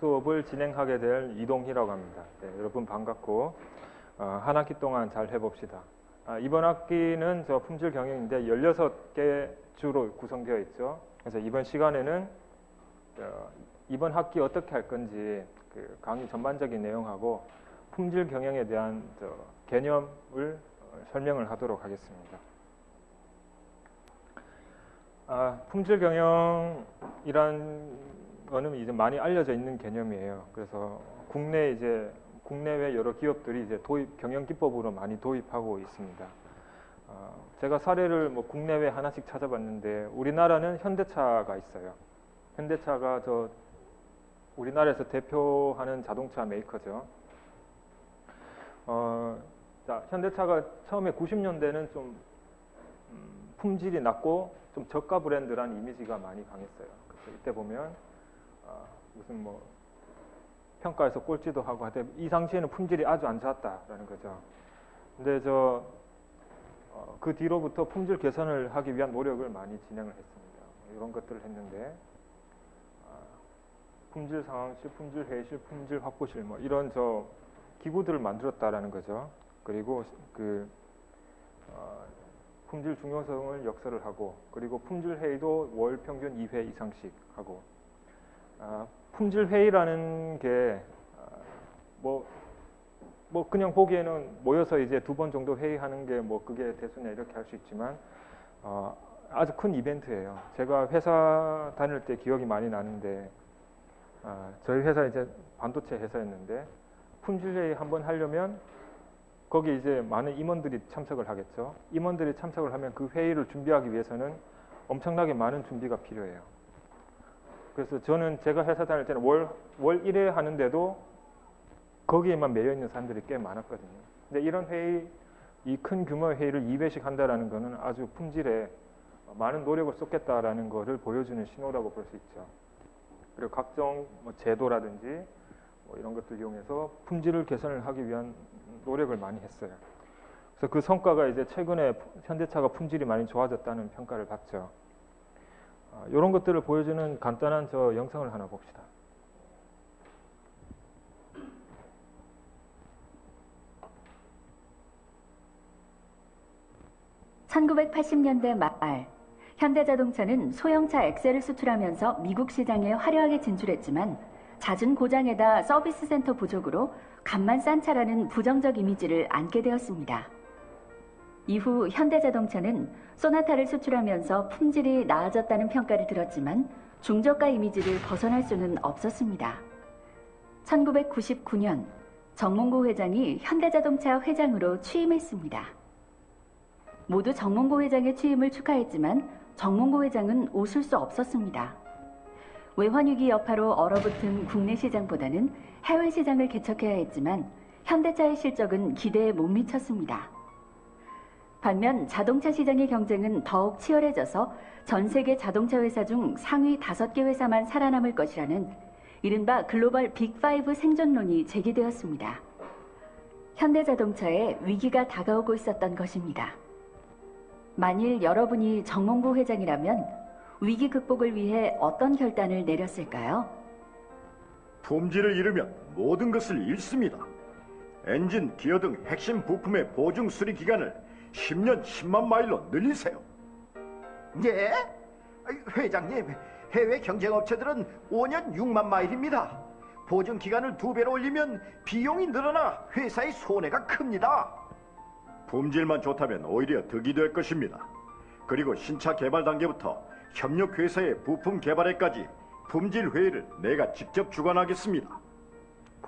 수업을 진행하게 될 이동희라고 합니다. 네, 여러분 반갑고 한 학기 동안 잘 해봅시다. 이번 학기는 저 품질 경영인데 16개 주로 구성되어 있죠. 그래서 이번 시간에는 이번 학기 어떻게 할 건지 그 강의 전반적인 내용하고 품질 경영에 대한 개념을 설명을 하도록 하겠습니다. 품질 경영이란 거는 이제 많이 알려져 있는 개념이에요. 그래서 국내외 여러 기업들이 이제 경영 기법으로 많이 도입하고 있습니다. 제가 사례를 국내외 하나씩 찾아봤는데 우리나라는 현대차가 있어요. 현대차가 우리나라에서 대표하는 자동차 메이커죠. 현대차가 처음에 90년대는 좀 품질이 낮고 좀 저가 브랜드라는 이미지가 많이 강했어요. 그래서 이때 보면 무슨 평가에서 꼴찌도 하고 하되 이 당시에는 품질이 아주 안 좋았다라는 거죠. 근데 그 뒤로부터 품질 개선을 하기 위한 노력을 많이 진행을 했습니다. 이런 것들을 했는데 품질 상황실, 품질 회의실, 품질 확보실 이런 기구들을 만들었다라는 거죠. 그리고 품질 중요성을 역설을 하고 그리고 품질 회의도 월 평균 2회 이상씩 하고 품질 회의라는 게 그냥 보기에는 모여서 이제 2번 정도 회의하는 게 그게 대수냐 이렇게 할 수 있지만 아주 큰 이벤트예요. 제가 회사 다닐 때 기억이 많이 나는데 저희 회사 이제 반도체 회사였는데 품질 회의 한번 하려면 거기 이제 많은 임원들이 참석을 하겠죠. 임원들이 참석을 하면 그 회의를 준비하기 위해서는 엄청나게 많은 준비가 필요해요. 그래서 제가 회사 다닐 때는 월 1회 하는데도 거기에만 매여 있는 사람들이 꽤 많았거든요. 근데 이런 회의, 이 큰 규모의 회의를 2회씩 한다라는 거는 아주 품질에 많은 노력을 쏟겠다라는 것을 보여주는 신호라고 볼 수 있죠. 그리고 각종 제도라든지 이런 것들 이용해서 품질을 개선을 하기 위한 노력을 많이 했어요. 그래서 그 성과가 이제 최근에 현대차가 품질이 많이 좋아졌다는 평가를 받죠. 이런 것들을 보여주는 간단한 영상을 하나 봅시다. 1980년대 말 현대자동차는 소형차 엑셀을 수출하면서 미국 시장에 화려하게 진출했지만 잦은 고장에다 서비스 센터 부족으로 값만 싼 차라는 부정적 이미지를 안게 되었습니다. 이후 현대자동차는 소나타를 수출하면서 품질이 나아졌다는 평가를 들었지만 중저가 이미지를 벗어날 수는 없었습니다. 1999년 정몽구 회장이 현대자동차 회장으로 취임했습니다. 모두 정몽구 회장의 취임을 축하했지만 정몽구 회장은 웃을 수 없었습니다. 외환위기 여파로 얼어붙은 국내 시장보다는 해외 시장을 개척해야 했지만 현대차의 실적은 기대에 못 미쳤습니다. 반면 자동차 시장의 경쟁은 더욱 치열해져서 전 세계 자동차 회사 중 상위 5개 회사만 살아남을 것이라는 이른바 글로벌 빅5 생존론이 제기되었습니다. 현대자동차에 위기가 다가오고 있었던 것입니다. 만일 여러분이 정몽구 회장이라면 위기 극복을 위해 어떤 결단을 내렸을까요? 품질을 잃으면 모든 것을 잃습니다. 엔진, 기어 등 핵심 부품의 보증 수리 기간을 10년 10만 마일로 늘리세요. 예? 회장님, 해외 경쟁업체들은 5년 6만 마일입니다. 보증 기간을 2배로 올리면 비용이 늘어나 회사의 손해가 큽니다. 품질만 좋다면 오히려 득이 될 것입니다. 그리고 신차 개발 단계부터 협력회사의 부품 개발에까지 품질 회의를 내가 직접 주관하겠습니다.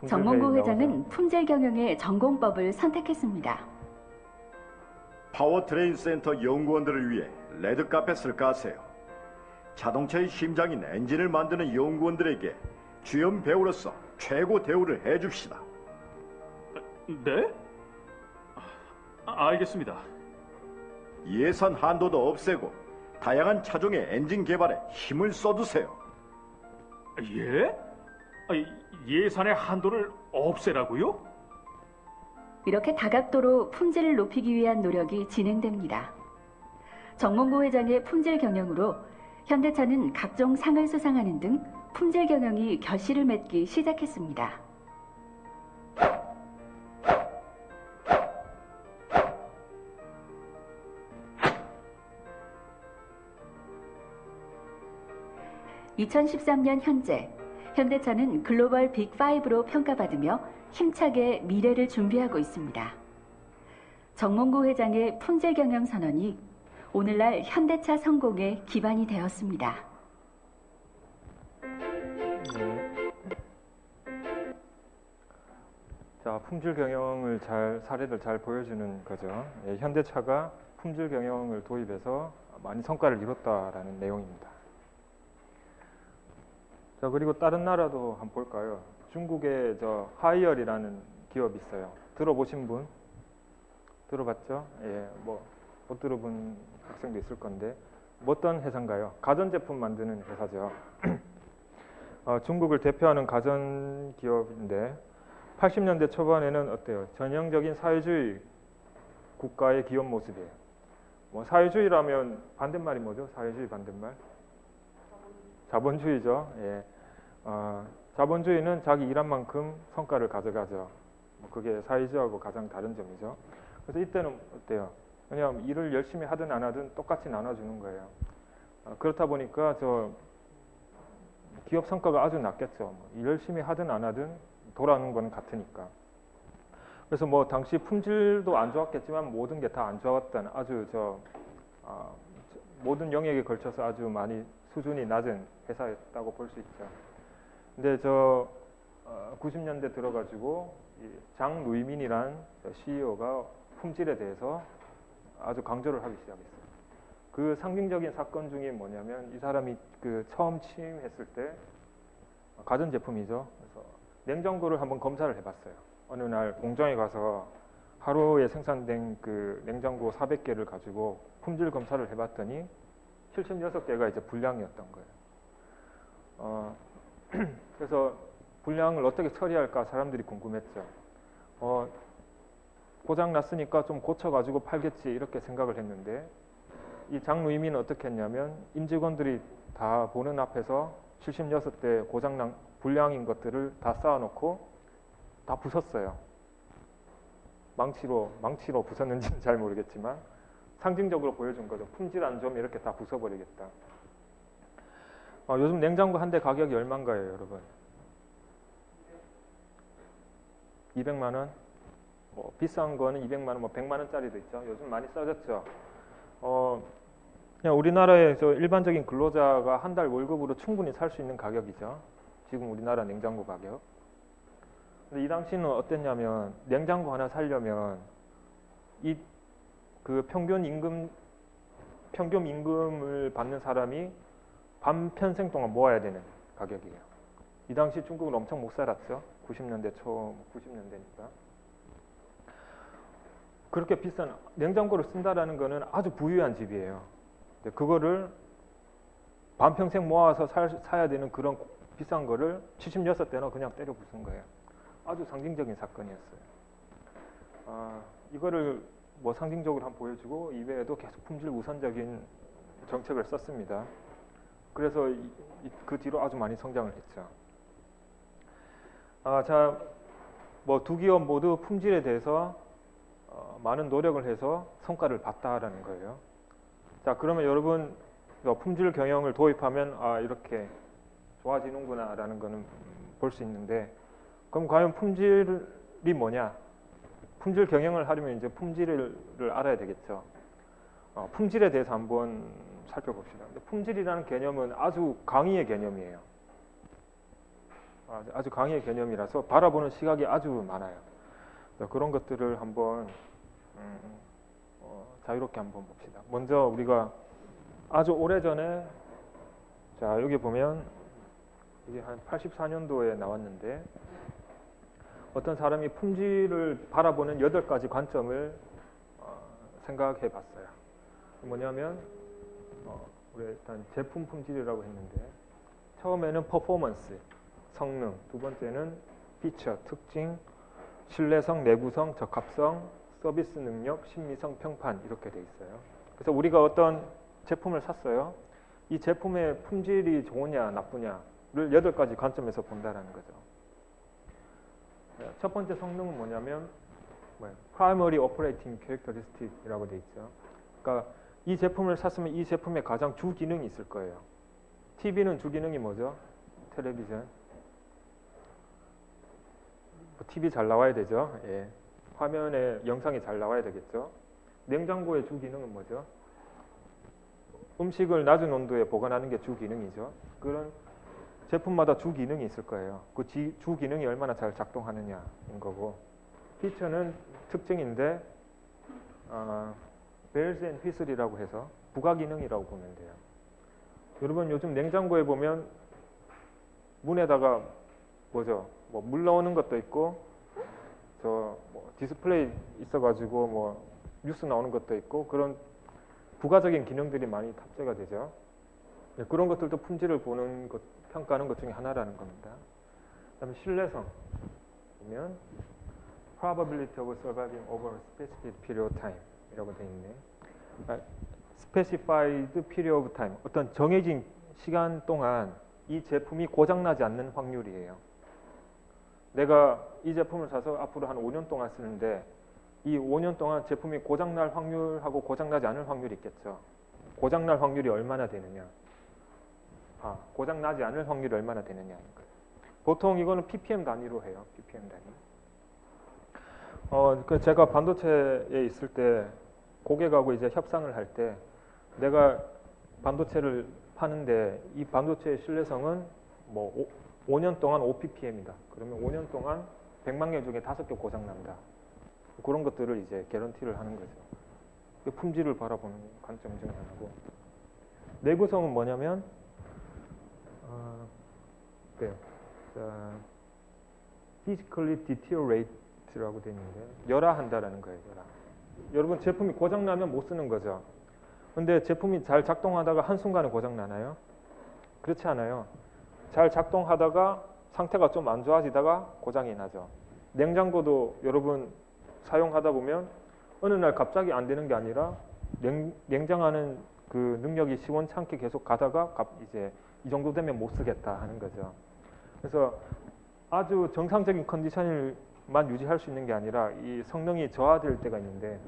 정몽구 회장은 품질 경영의 전공법을 선택했습니다. 파워트레인 센터 연구원들을 위해 레드카펫을 까세요. 자동차의 심장인 엔진을 만드는 연구원들에게 주연 배우로서 최고 대우를 해줍시다. 네? 알겠습니다. 예산 한도도 없애고 다양한 차종의 엔진 개발에 힘을 쏟으세요. 예? 예산의 한도를 없애라고요? 이렇게 다각도로 품질을 높이기 위한 노력이 진행됩니다. 정몽구 회장의 품질 경영으로 현대차는 각종 상을 수상하는 등 품질 경영이 결실을 맺기 시작했습니다. (2013년) 현재 현대차는 글로벌 빅5로 평가받으며 힘차게 미래를 준비하고 있습니다. 정몽구 회장의 품질 경영 선언이 오늘날 현대차 성공의 기반이 되었습니다. 자, 품질 경영을 사례를 잘 보여주는 거죠. 예, 현대차가 품질 경영을 도입해서 많이 성과를 이뤘다라는 내용입니다. 자, 그리고 다른 나라도 한번 볼까요? 중국의 하이얼이라는 기업이 있어요. 들어보신 분? 들어봤죠? 예, 못 들어본 학생도 있을 건데, 어떤 회사인가요? 가전제품 만드는 회사죠. 중국을 대표하는 가전 기업인데 80년대 초반에는 어때요? 전형적인 사회주의 국가의 기업 모습이에요. 사회주의라면 반대말이 뭐죠? 사회주의 반대말? 자본주의죠. 예. 자본주의는 자기 일한 만큼 성과를 가져가죠. 그게 사회주의하고 가장 다른 점이죠. 그래서 이때는 어때요? 그냥 일을 열심히 하든 안 하든 똑같이 나눠주는 거예요. 그렇다 보니까 기업 성과가 아주 낮겠죠. 열심히 하든 안 하든 돌아오는 건 같으니까. 그래서 당시 품질도 안 좋았겠지만 모든 게 다 안 좋았던 아주 모든 영역에 걸쳐서 아주 많이 수준이 낮은 회사였다고 볼 수 있죠. 근데 90년대 들어가지고 장 루이민이란 CEO가 품질에 대해서 아주 강조를 하기 시작했어요. 그 상징적인 사건 중에 뭐냐면 이 사람이 처음 취임했을 때 가전제품이죠. 그래서 냉장고를 한번 검사를 해봤어요. 어느 날 공장에 가서 하루에 생산된 냉장고 400개를 가지고 품질 검사를 해봤더니 76개가 이제 불량이었던 거예요. 그래서 불량을 어떻게 처리할까 사람들이 궁금했죠. 고장 났으니까 좀 고쳐가지고 팔겠지 이렇게 생각을 했는데 이 장 루이민은 어떻게 했냐면 임직원들이 다 보는 앞에서 76대 고장난 불량인 것들을 다 쌓아놓고 다 부쉈어요. 망치로 부쉈는지는 잘 모르겠지만 상징적으로 보여준 거죠. 품질 안 좋으면 이렇게 다 부숴버리겠다. 요즘 냉장고 한 대 가격이 얼마인가요, 여러분? 200만 원? 비싼 거는 200만 원, 100만 원짜리도 있죠. 요즘 많이 싸졌죠. 그냥 우리나라의 일반적인 근로자가 한 달 월급으로 충분히 살 수 있는 가격이죠. 지금 우리나라 냉장고 가격. 근데 이 당시는 어땠냐면 냉장고 하나 사려면 평균 임금을 받는 사람이 반편생 동안 모아야 되는 가격이에요. 이 당시 중국은 엄청 못 살았죠. 90년대 초, 90년대니까. 그렇게 비싼 냉장고를 쓴다라는 거는 아주 부유한 집이에요. 근데 그거를 반평생 모아서 사야 되는 그런 비싼 거를 76대나 그냥 때려 부순 거예요. 아주 상징적인 사건이었어요. 이거를 상징적으로 한번 보여주고 이외에도 계속 품질 우선적인 정책을 썼습니다. 그래서 그 뒤로 아주 많이 성장을 했죠. 두 기업 모두 품질에 대해서 많은 노력을 해서 성과를 봤다라는 거예요. 자, 그러면 여러분 품질 경영을 도입하면 이렇게 좋아지는구나라는 거는 볼 수 있는데, 그럼 과연 품질이 뭐냐? 품질 경영을 하려면 이제 품질을 알아야 되겠죠. 품질에 대해서 한번 살펴봅시다. 품질이라는 개념은 아주 강의의 개념이에요. 아주 강의의 개념이라서 바라보는 시각이 아주 많아요. 그런 것들을 한번 자유롭게 한번 봅시다. 먼저 우리가 아주 오래전에 여기 보면 이게 한 84년도에 나왔는데 어떤 사람이 품질을 바라보는 8가지 관점을 생각해 봤어요. 뭐냐면 우리 일단 제품 품질이라고 했는데 처음에는 퍼포먼스, 성능, 두 번째는 피처, 특징, 신뢰성, 내구성, 적합성, 서비스 능력, 심미성, 평판 이렇게 돼 있어요. 그래서 우리가 어떤 제품을 샀어요. 이 제품의 품질이 좋으냐 나쁘냐 8가지 관점에서 본다라는 거죠. 첫 번째 성능은 뭐냐면 Primary Operating Characteristic이라고 돼 있죠. 그러니까 이 제품을 샀으면 이 제품의 가장 주 기능이 있을 거예요. TV는 주 기능이 뭐죠? 텔레비전. TV 잘 나와야 되죠. 예. 화면에 영상이 잘 나와야 되겠죠. 냉장고의 주 기능은 뭐죠? 음식을 낮은 온도에 보관하는 게 주 기능이죠. 그런 제품마다 주 기능이 있을 거예요. 그 주 기능이 얼마나 잘 작동하느냐인 거고, 피처는 특징인데 bells and whistle이라고 해서 부가 기능이라고 보면 돼요. 여러분 요즘 냉장고에 보면 문에다가 뭐죠? 뭐 물 나오는 것도 있고, 뭐 디스플레이 있어가지고 뭐 뉴스 나오는 것도 있고, 그런 부가적인 기능들이 많이 탑재가 되죠. 그런 것들도 품질을 보는 것, 평가하는 것 중에 하나라는 겁니다. 그다음에 신뢰성 보면 probability of surviving over a specific period of time 이라고 되어 있네. specified period of time, 어떤 정해진 시간 동안 이 제품이 고장나지 않는 확률이에요. 내가 이 제품을 사서 앞으로 한 5년 동안 쓰는데 이 5년 동안 제품이 고장날 확률하고 고장나지 않을 확률이 있겠죠. 고장날 확률이 얼마나 되느냐. 고장나지 않을 확률이 얼마나 되느냐. 보통 이거는 ppm 단위로 해요. ppm 단위. 제가 반도체에 있을 때 고객하고 이제 협상을 할 때 내가 반도체를 파는데 이 반도체의 신뢰성은 뭐 5년 동안 5ppm이다. 그러면 5년 동안 100만 개 중에 5개 고장난다. 그런 것들을 이제 개런티를 하는 거죠. 품질을 바라보는 관점 중에 하나고. 내구성은 뭐냐면 physically deteriorate라고 되어 있는데 열화한다라는 거예요. 열화. 여러분 제품이 고장나면 못 쓰는 거죠. 근데 제품이 잘 작동하다가 한순간에 고장나나요? 그렇지 않아요. 잘 작동하다가 상태가 좀 안 좋아지다가 고장이 나죠. 냉장고도 여러분 사용하다 보면 어느 날 갑자기 안 되는 게 아니라 냉장하는 그 능력이 시원찮게 계속 가다가 이제 이 정도 되면 못 쓰겠다 하는 거죠. 그래서 아주 정상적인 컨디션만 유지할 수 있는 게 아니라 이 성능이 저하될 때가 있는데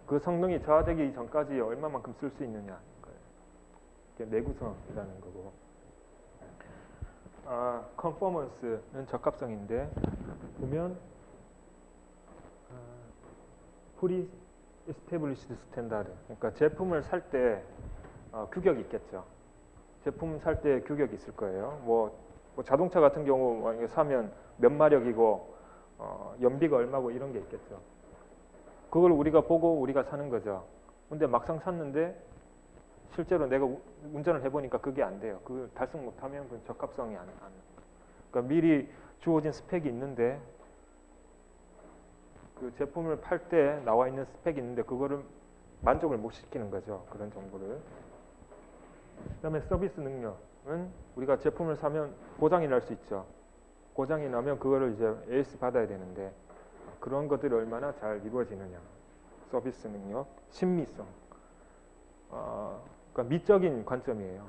그 성능이 저하되기 전까지 얼마만큼 쓸 수 있느냐. 이게 내구성이라는 거고. conformance는 적합성인데 보면 pre-established standard. 그러니까 제품을 살 때 규격이 있겠죠. 제품 살 때 규격이 있을 거예요. 뭐 자동차 같은 경우 만약에 사면 몇 마력이고 연비가 얼마고 이런 게 있겠죠. 그걸 우리가 보고 우리가 사는 거죠. 근데 막상 샀는데 실제로 내가 운전을 해보니까 그게 안 돼요. 그걸 달성 못하면 그 적합성이 안. 그러니까 미리 주어진 스펙이 있는데 그 제품을 팔 때 나와 있는 스펙이 있는데 그거를 만족을 못 시키는 거죠. 그런 정보를. 그다음에 서비스 능력은 우리가 제품을 사면 고장이 날 수 있죠. 고장이 나면 그거를 이제 AS 받아야 되는데 그런 것들이 얼마나 잘 이루어지느냐. 서비스 능력, 신미성. 그러니까 미적인 관점이에요.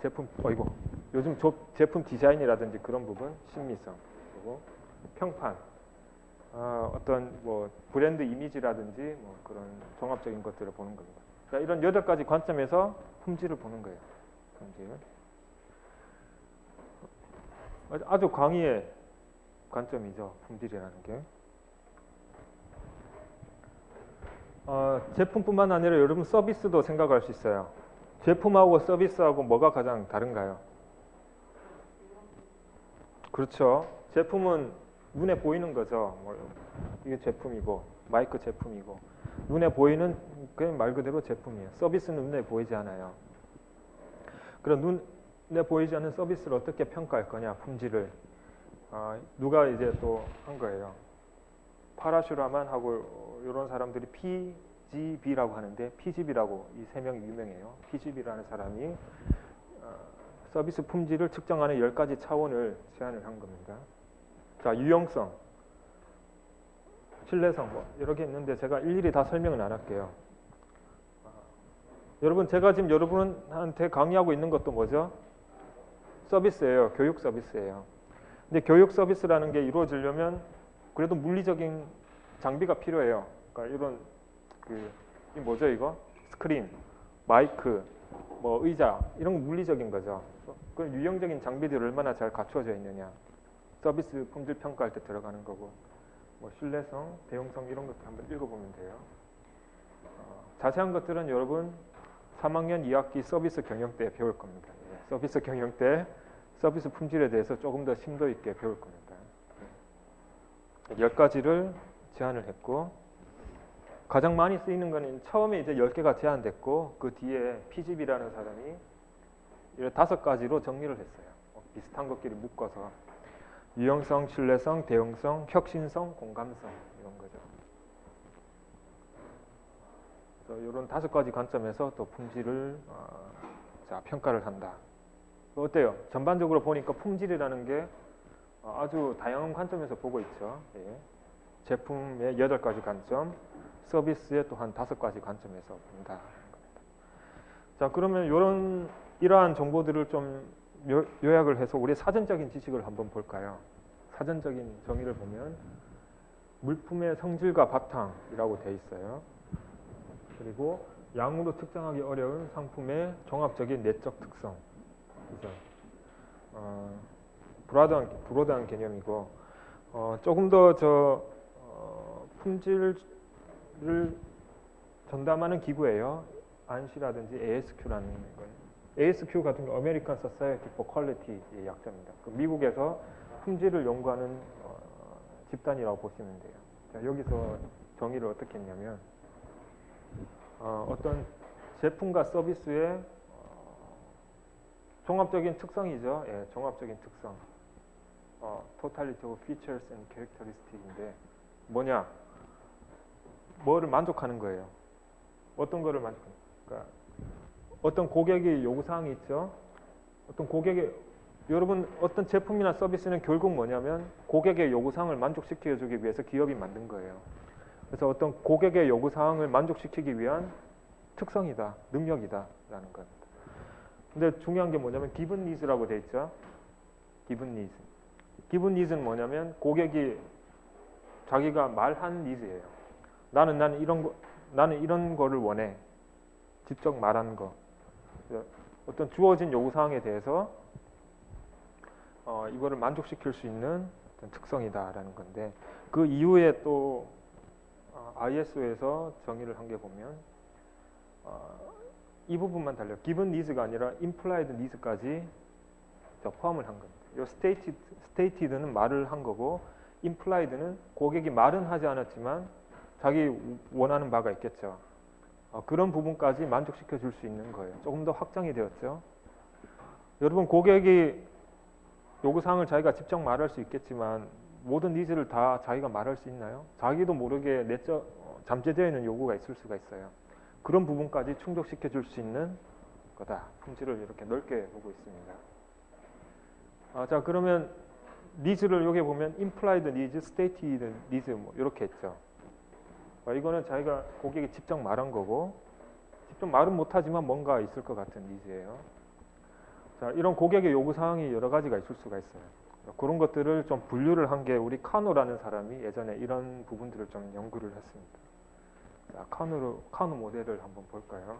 제품, 요즘 제품 디자인이라든지 그런 부분, 신미성. 그리고 평판. 어떤 뭐 브랜드 이미지라든지 뭐 그런 종합적인 것들을 보는 겁니다. 그러니까 이런 8가지 관점에서 품질을 보는 거예요. 품질. 아주 광의의 관점이죠. 품질이라는 게. 제품뿐만 아니라 여러분 서비스도 생각할 수 있어요. 제품하고 서비스하고 뭐가 가장 다른가요? 그렇죠. 제품은 눈에 보이는 거죠. 이게 제품이고 마이크 제품이고 눈에 보이는 그냥 말 그대로 제품이에요. 서비스는 눈에 보이지 않아요. 그럼 눈에 보이지 않는 서비스를 어떻게 평가할 거냐, 품질을. 누가 이제 또 한 거예요. 파라슈라만 하고 이런 사람들이 PGB라고 하는데 PGB라고 이 3명이 유명해요. PGB라는 사람이 서비스 품질을 측정하는 10가지 차원을 제안을 한 겁니다. 자, 유용성, 신뢰성 여러 개 있는데 제가 일일이 다 설명은 안 할게요. 여러분 제가 지금 여러분한테 강의하고 있는 것도 뭐죠? 서비스예요. 교육 서비스예요. 근데 교육 서비스라는 게 이루어지려면 그래도 물리적인 장비가 필요해요. 그러니까 이런 이 뭐죠 이거? 스크린, 마이크, 뭐 의자 이런 거 물리적인 거죠. 그 유형적인 장비들이 얼마나 잘 갖추어져 있느냐. 서비스 품질 평가할 때 들어가는 거고. 뭐 신뢰성, 대용성 이런 것도 한번 읽어보면 돼요. 자세한 것들은 여러분 3학년 2학기 서비스 경영 때 배울 겁니다. 예, 서비스 경영 때 서비스 품질에 대해서 조금 더 심도 있게 배울 겁니다. 10가지를 제안을 했고 가장 많이 쓰이는 거는 처음에 이제 10개가 제안됐고 그 뒤에 피집이라는 사람이 이런 5가지로 정리를 했어요. 비슷한 것끼리 묶어서 유형성, 신뢰성, 대응성, 혁신성, 공감성 이런 거죠. 이런 5가지 관점에서 또 품질을 평가를 한다. 어때요? 전반적으로 보니까 품질이라는 게 아주 다양한 관점에서 보고 있죠. 예. 제품의 8가지 관점, 서비스의 또한 5가지 관점에서 본다. 자, 그러면 이러한 정보들을 좀 요약을 해서 우리 사전적인 지식을 한번 볼까요? 사전적인 정의를 보면 물품의 성질과 바탕이라고 돼 있어요. 그리고 양으로 측정하기 어려운 상품의 종합적인 내적 특성. 그죠? 브로드한 개념이고 조금 더 품질을 전담하는 기구예요. 안시라든지 ASQ라는 거예요. ASQ 같은 거 American Society for Quality의 약자입니다. 미국에서 품질을 연구하는 집단이라고 보시면 돼요. 자, 여기서 정의를 어떻게 했냐면 어떤 제품과 서비스의 종합적인 특성이죠. 예, 종합적인 특성. Totality of Features and Characteristic인데 뭐냐? 뭐를 만족하는 거예요. 어떤 거를 만족하는 거예요? 그러니까 어떤 고객의 요구사항이 있죠. 여러분 어떤 제품이나 서비스는 결국 뭐냐면 고객의 요구사항을 만족시켜주기 위해서 기업이 만든 거예요. 그래서 어떤 고객의 요구사항을 만족시키기 위한 특성이다, 능력이다 라는 겁니다. 근데 중요한 게 뭐냐면 기본 니즈라고 돼 있죠. 기본 니즈. 기본 니즈는 뭐냐면 고객이 자기가 말한 니즈예요. 나는 이런 거를 원해. 직접 말한 거. 어떤 주어진 요구사항에 대해서 이거를 만족시킬 수 있는 어떤 특성이다라는 건데 그 이후에 또 ISO에서 정의를 한 게 보면 이 부분만 달려요. 기본 니즈가 아니라 implied 니즈까지 포함을 한 겁니다. 이 stated는 말을 한 거고 implied는 고객이 말은 하지 않았지만 자기 원하는 바가 있겠죠. 그런 부분까지 만족시켜 줄 수 있는 거예요. 조금 더 확장이 되었죠. 여러분 고객이 요구사항을 자기가 직접 말할 수 있겠지만 모든 니즈를 다 자기가 말할 수 있나요? 자기도 모르게 내적 잠재되어 있는 요구가 있을 수가 있어요. 그런 부분까지 충족시켜 줄 수 있는 거다. 품질을 이렇게 넓게 보고 있습니다. 자 그러면 니즈를 여기 보면 implied needs, stated needs 뭐 이렇게 했죠. 이거는 자기가 고객이 직접 말한 거고 직접 말은 못하지만 뭔가 있을 것 같은 니즈예요. 자, 이런 고객의 요구사항이 여러 가지가 있을 수가 있어요. 그런 것들을 좀 분류를 한 게 우리 카노라는 사람이 예전에 이런 부분들을 좀 연구를 했습니다. 자, 카노 모델을 한번 볼까요?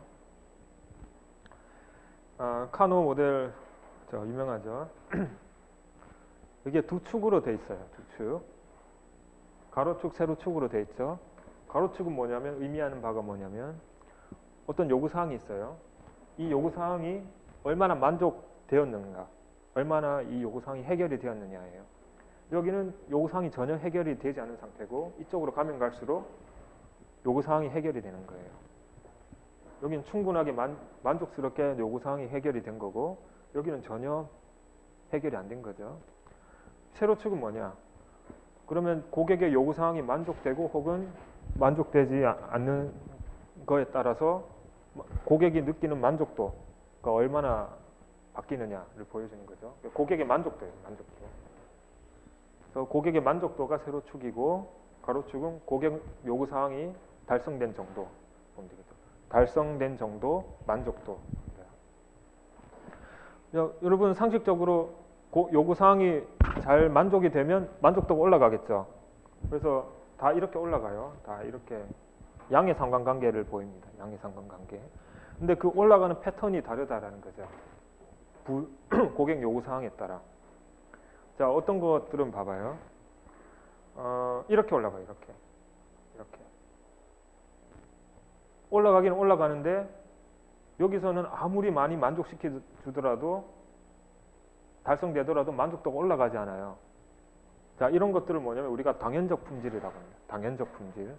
카노 모델 유명하죠. 이게 두 축으로 돼 있어요. 두 축. 가로축, 세로축으로 돼 있죠. 가로축은 뭐냐면 의미하는 바가 뭐냐면 어떤 요구사항이 있어요. 이 요구사항이 얼마나 만족되었는가, 얼마나 이 요구사항이 해결이 되었느냐예요. 여기는 요구사항이 전혀 해결이 되지 않은 상태고 이쪽으로 가면 갈수록 요구사항이 해결이 되는 거예요. 여기는 충분하게 만족스럽게 요구사항이 해결이 된 거고 여기는 전혀 해결이 안 된 거죠. 세로축은 뭐냐? 그러면 고객의 요구사항이 만족되고 혹은 만족되지 않는 거에 따라서 고객이 느끼는 만족도가 얼마나 바뀌느냐를 보여주는 거죠. 고객의 만족도예요. 만족도. 그래서 고객의 만족도가 세로축이고 가로축은 고객 요구사항이 달성된 정도 보면 되겠죠. 달성된 정도, 만족도. 여러분 상식적으로 요구 사항이 잘 만족이 되면 만족도가 올라가겠죠. 그래서 다 이렇게 올라가요. 다 이렇게 양의 상관관계를 보입니다. 양의 상관관계. 근데 그 올라가는 패턴이 다르다라는 거죠. 고객 요구 사항에 따라. 자, 어떤 것들은 봐봐요. 이렇게 올라가요. 이렇게. 올라가기는 올라가는데 여기서는 아무리 많이 만족시켜 주더라도 달성되더라도 만족도가 올라가지 않아요. 자, 이런 것들을 뭐냐면 우리가 당연적 품질이라고 합니다. 당연적 품질.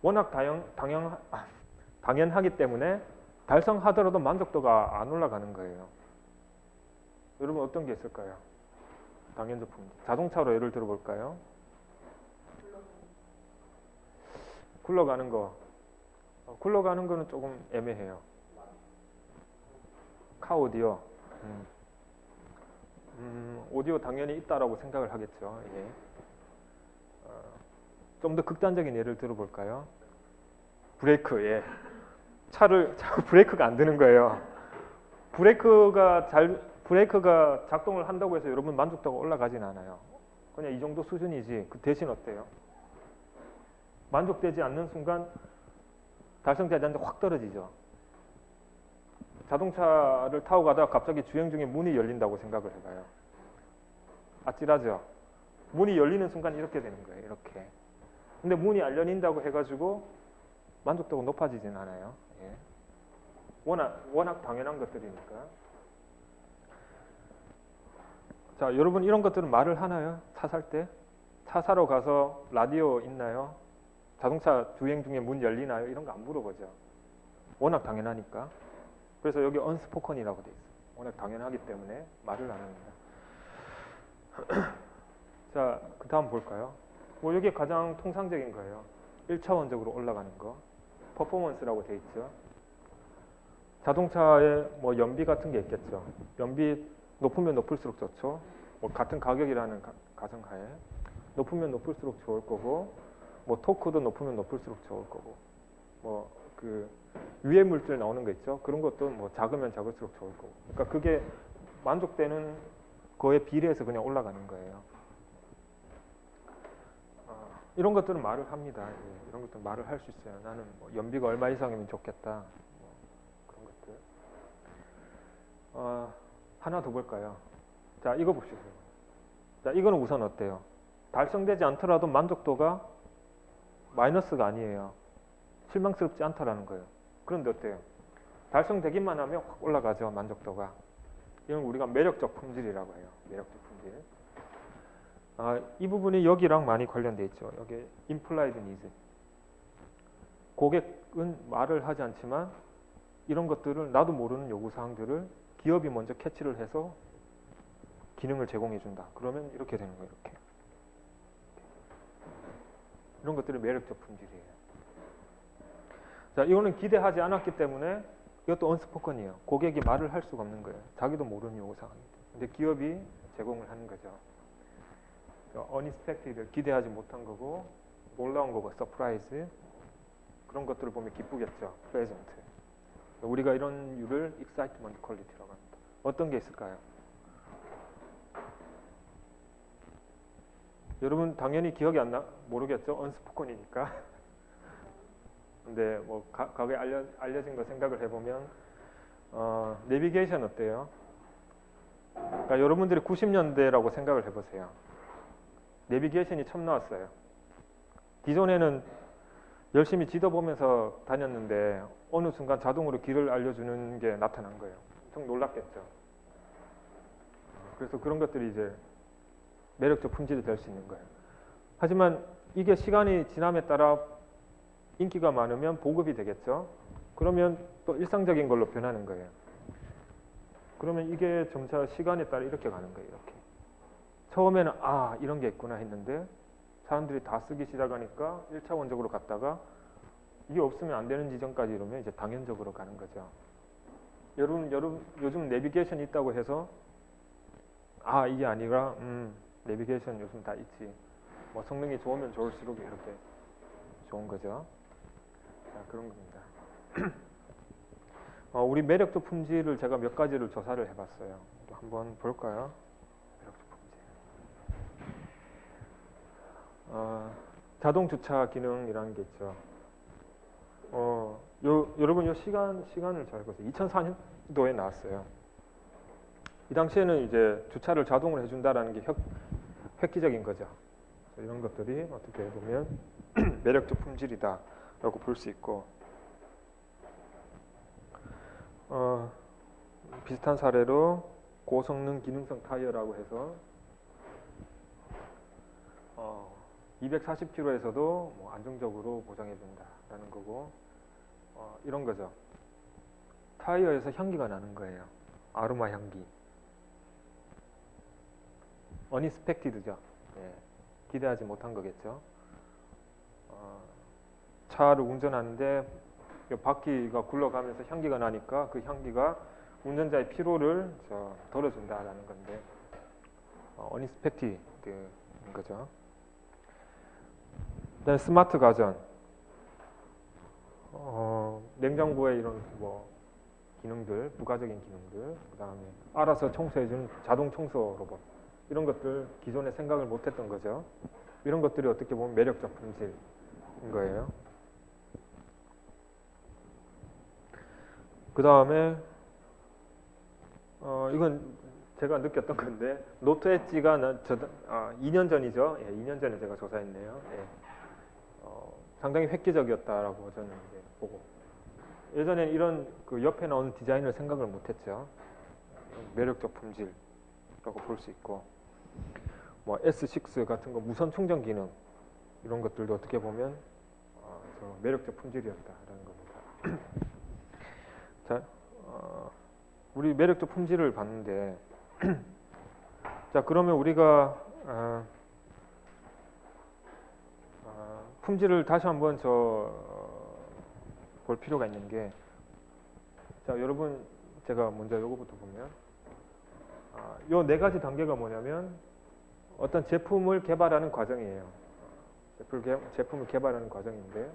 워낙 당연하기 때문에 달성하더라도 만족도가 안 올라가는 거예요. 여러분 어떤 게 있을까요? 당연적 품질. 자동차로 예를 들어 볼까요? 굴러가는 거. 굴러가는 거는 조금 애매해요. 카오디오. 오디오 당연히 있다라고 생각을 하겠죠. 예. 좀 더 극단적인 예를 들어볼까요? 브레이크. 예. 브레이크가 안 되는 거예요. 브레이크가 작동을 한다고 해서 여러분 만족도가 올라가진 않아요. 그냥 이 정도 수준이지. 그 대신 어때요? 만족되지 않는 순간 달성되지 않는데 확 떨어지죠. 자동차를 타고 가다가 갑자기 주행 중에 문이 열린다고 생각을 해봐요. 아찔하죠? 문이 열리는 순간 이렇게 되는 거예요. 이렇게. 근데 문이 안 열린다고 해가지고 만족도가 높아지진 않아요. 예. 워낙 당연한 것들이니까. 자, 여러분 이런 것들은 말을 하나요? 차 살 때? 차 사러 가서 라디오 있나요? 자동차 주행 중에 문 열리나요? 이런 거 안 물어보죠. 워낙 당연하니까. 그래서 여기 unspoken이라고 돼 있어요. 워낙 당연하기 때문에 말을 안 합니다. 자, 그 다음 볼까요? 뭐 여기 가장 통상적인 거예요. 1차원적으로 올라가는 거. 퍼포먼스라고 돼 있죠. 자동차에 뭐 연비 같은 게 있겠죠. 연비 높으면 높을수록 좋죠. 뭐 같은 가격이라는 가정하에 높으면 높을수록 좋을 거고, 뭐 토크도 높으면 높을수록 좋을 거고, 뭐 그 유해 물질 나오는 거 있죠. 그런 것도 뭐 작으면 작을수록 좋을 거고. 그러니까 그게 만족되는 거에 비례해서 그냥 올라가는 거예요. 이런 것들은 말을 합니다. 예, 이런 것들은 말을 할 수 있어요. 나는 뭐 연비가 얼마 이상이면 좋겠다. 뭐 그런 것들. 하나 더 볼까요? 자, 이거 봅시다. 자, 이거는 우선 어때요? 달성되지 않더라도 만족도가 마이너스가 아니에요. 실망스럽지 않다라는 거예요. 그런데 어때요? 달성되기만 하면 확 올라가죠. 만족도가. 이건 우리가 매력적 품질이라고 해요. 매력적 품질. 이 부분이 여기랑 많이 관련돼 있죠. 여기 implied needs. 고객은 말을 하지 않지만 이런 것들을 나도 모르는 요구사항들을 기업이 먼저 캐치를 해서 기능을 제공해 준다. 그러면 이렇게 되는 거예요. 이렇게. 이런 것들이 매력적 품질이에요. 자, 이거는 기대하지 않았기 때문에 이것도 unspoken이에요. 고객이 말을 할 수가 없는 거예요. 자기도 모르는 요구사항인데. 근데 기업이 제공을 하는 거죠. unexpected, 기대하지 못한 거고, 놀라운 거고, surprise. 그런 것들을 보면 기쁘겠죠. pleasant. 우리가 이런 류를 excitement quality라고 합니다. 어떤 게 있을까요? 여러분 당연히 기억이 안 나, 모르겠죠? unspoken이니까. 근데 뭐 과거에 알려진 거 생각을 해보면 내비게이션 어때요? 그러니까 여러분들이 90년대라고 생각을 해보세요. 내비게이션이 처음 나왔어요. 기존에는 열심히 지도 보면서 다녔는데 어느 순간 자동으로 길을 알려주는 게 나타난 거예요. 좀 놀랐겠죠. 그래서 그런 것들이 이제 매력적 품질이 될 수 있는 거예요. 하지만 이게 시간이 지남에 따라 인기가 많으면 보급이 되겠죠. 그러면 또 일상적인 걸로 변하는 거예요. 그러면 이게 점차 시간에 따라 이렇게 가는 거예요. 이렇게. 처음에는 이런 게 있구나 했는데 사람들이 다 쓰기 시작하니까 1차원적으로 갔다가 이게 없으면 안 되는 지점까지 이러면 이제 당연적으로 가는 거죠. 여러분 요즘 내비게이션이 있다고 해서 이게 아니라 내비게이션 요즘 다 있지. 뭐 성능이 좋으면 좋을수록 이렇게 좋은 거죠. 자, 그런 겁니다. 우리 매력적 품질을 제가 몇 가지를 조사를 해봤어요. 한번 볼까요? 매력적 품질. 자동 주차 기능이라는 게 있죠. 여러분 요 시간을 잘 보세요. 2004년도에 나왔어요. 이 당시에는 이제 주차를 자동으로 해준다라는 게 획기적인 거죠. 이런 것들이 어떻게 보면 매력적 품질이다라고 볼 수 있고, 비슷한 사례로 고성능 기능성 타이어라고 해서 240km에서도 뭐 안정적으로 보장해준다라는 거고, 이런 거죠. 타이어에서 향기가 나는 거예요. 아로마 향기. unexpected죠. 예, 기대하지 못한 거겠죠. 차를 운전하는데 바퀴가 굴러가면서 향기가 나니까 그 향기가 운전자의 피로를 덜어준다라는 건데, unexpected인 거죠. 그다음에 스마트 가전, 냉장고에 이런 뭐 기능들, 부가적인 기능들, 그다음에 알아서 청소해주는 자동 청소 로봇, 이런 것들 기존에 생각을 못했던 거죠. 이런 것들이 어떻게 보면 매력적 품질인 거예요. 그 다음에 이건 제가 느꼈던 건데, 노트 엣지가 2년 전이죠. 예, 2년 전에 제가 조사했네요. 예. 상당히 획기적이었다라고 저는 이제 보고, 예전에는 이런 그 옆에 나오는 디자인을 생각을 못했죠. 매력적 품질이라고 볼 수 있고, 뭐 S6 같은 거 무선 충전 기능, 이런 것들도 어떻게 보면 매력적 품질이었다라는 겁니다. 자, 우리 매력적 품질을 봤는데, 자, 그러면 우리가 품질을 다시 한번 볼 필요가 있는 게, 자, 여러분, 제가 먼저 요거부터 보면, 요 네 가지 단계가 뭐냐면 어떤 제품을 개발하는 과정이에요. 제품을 개발하는 과정인데,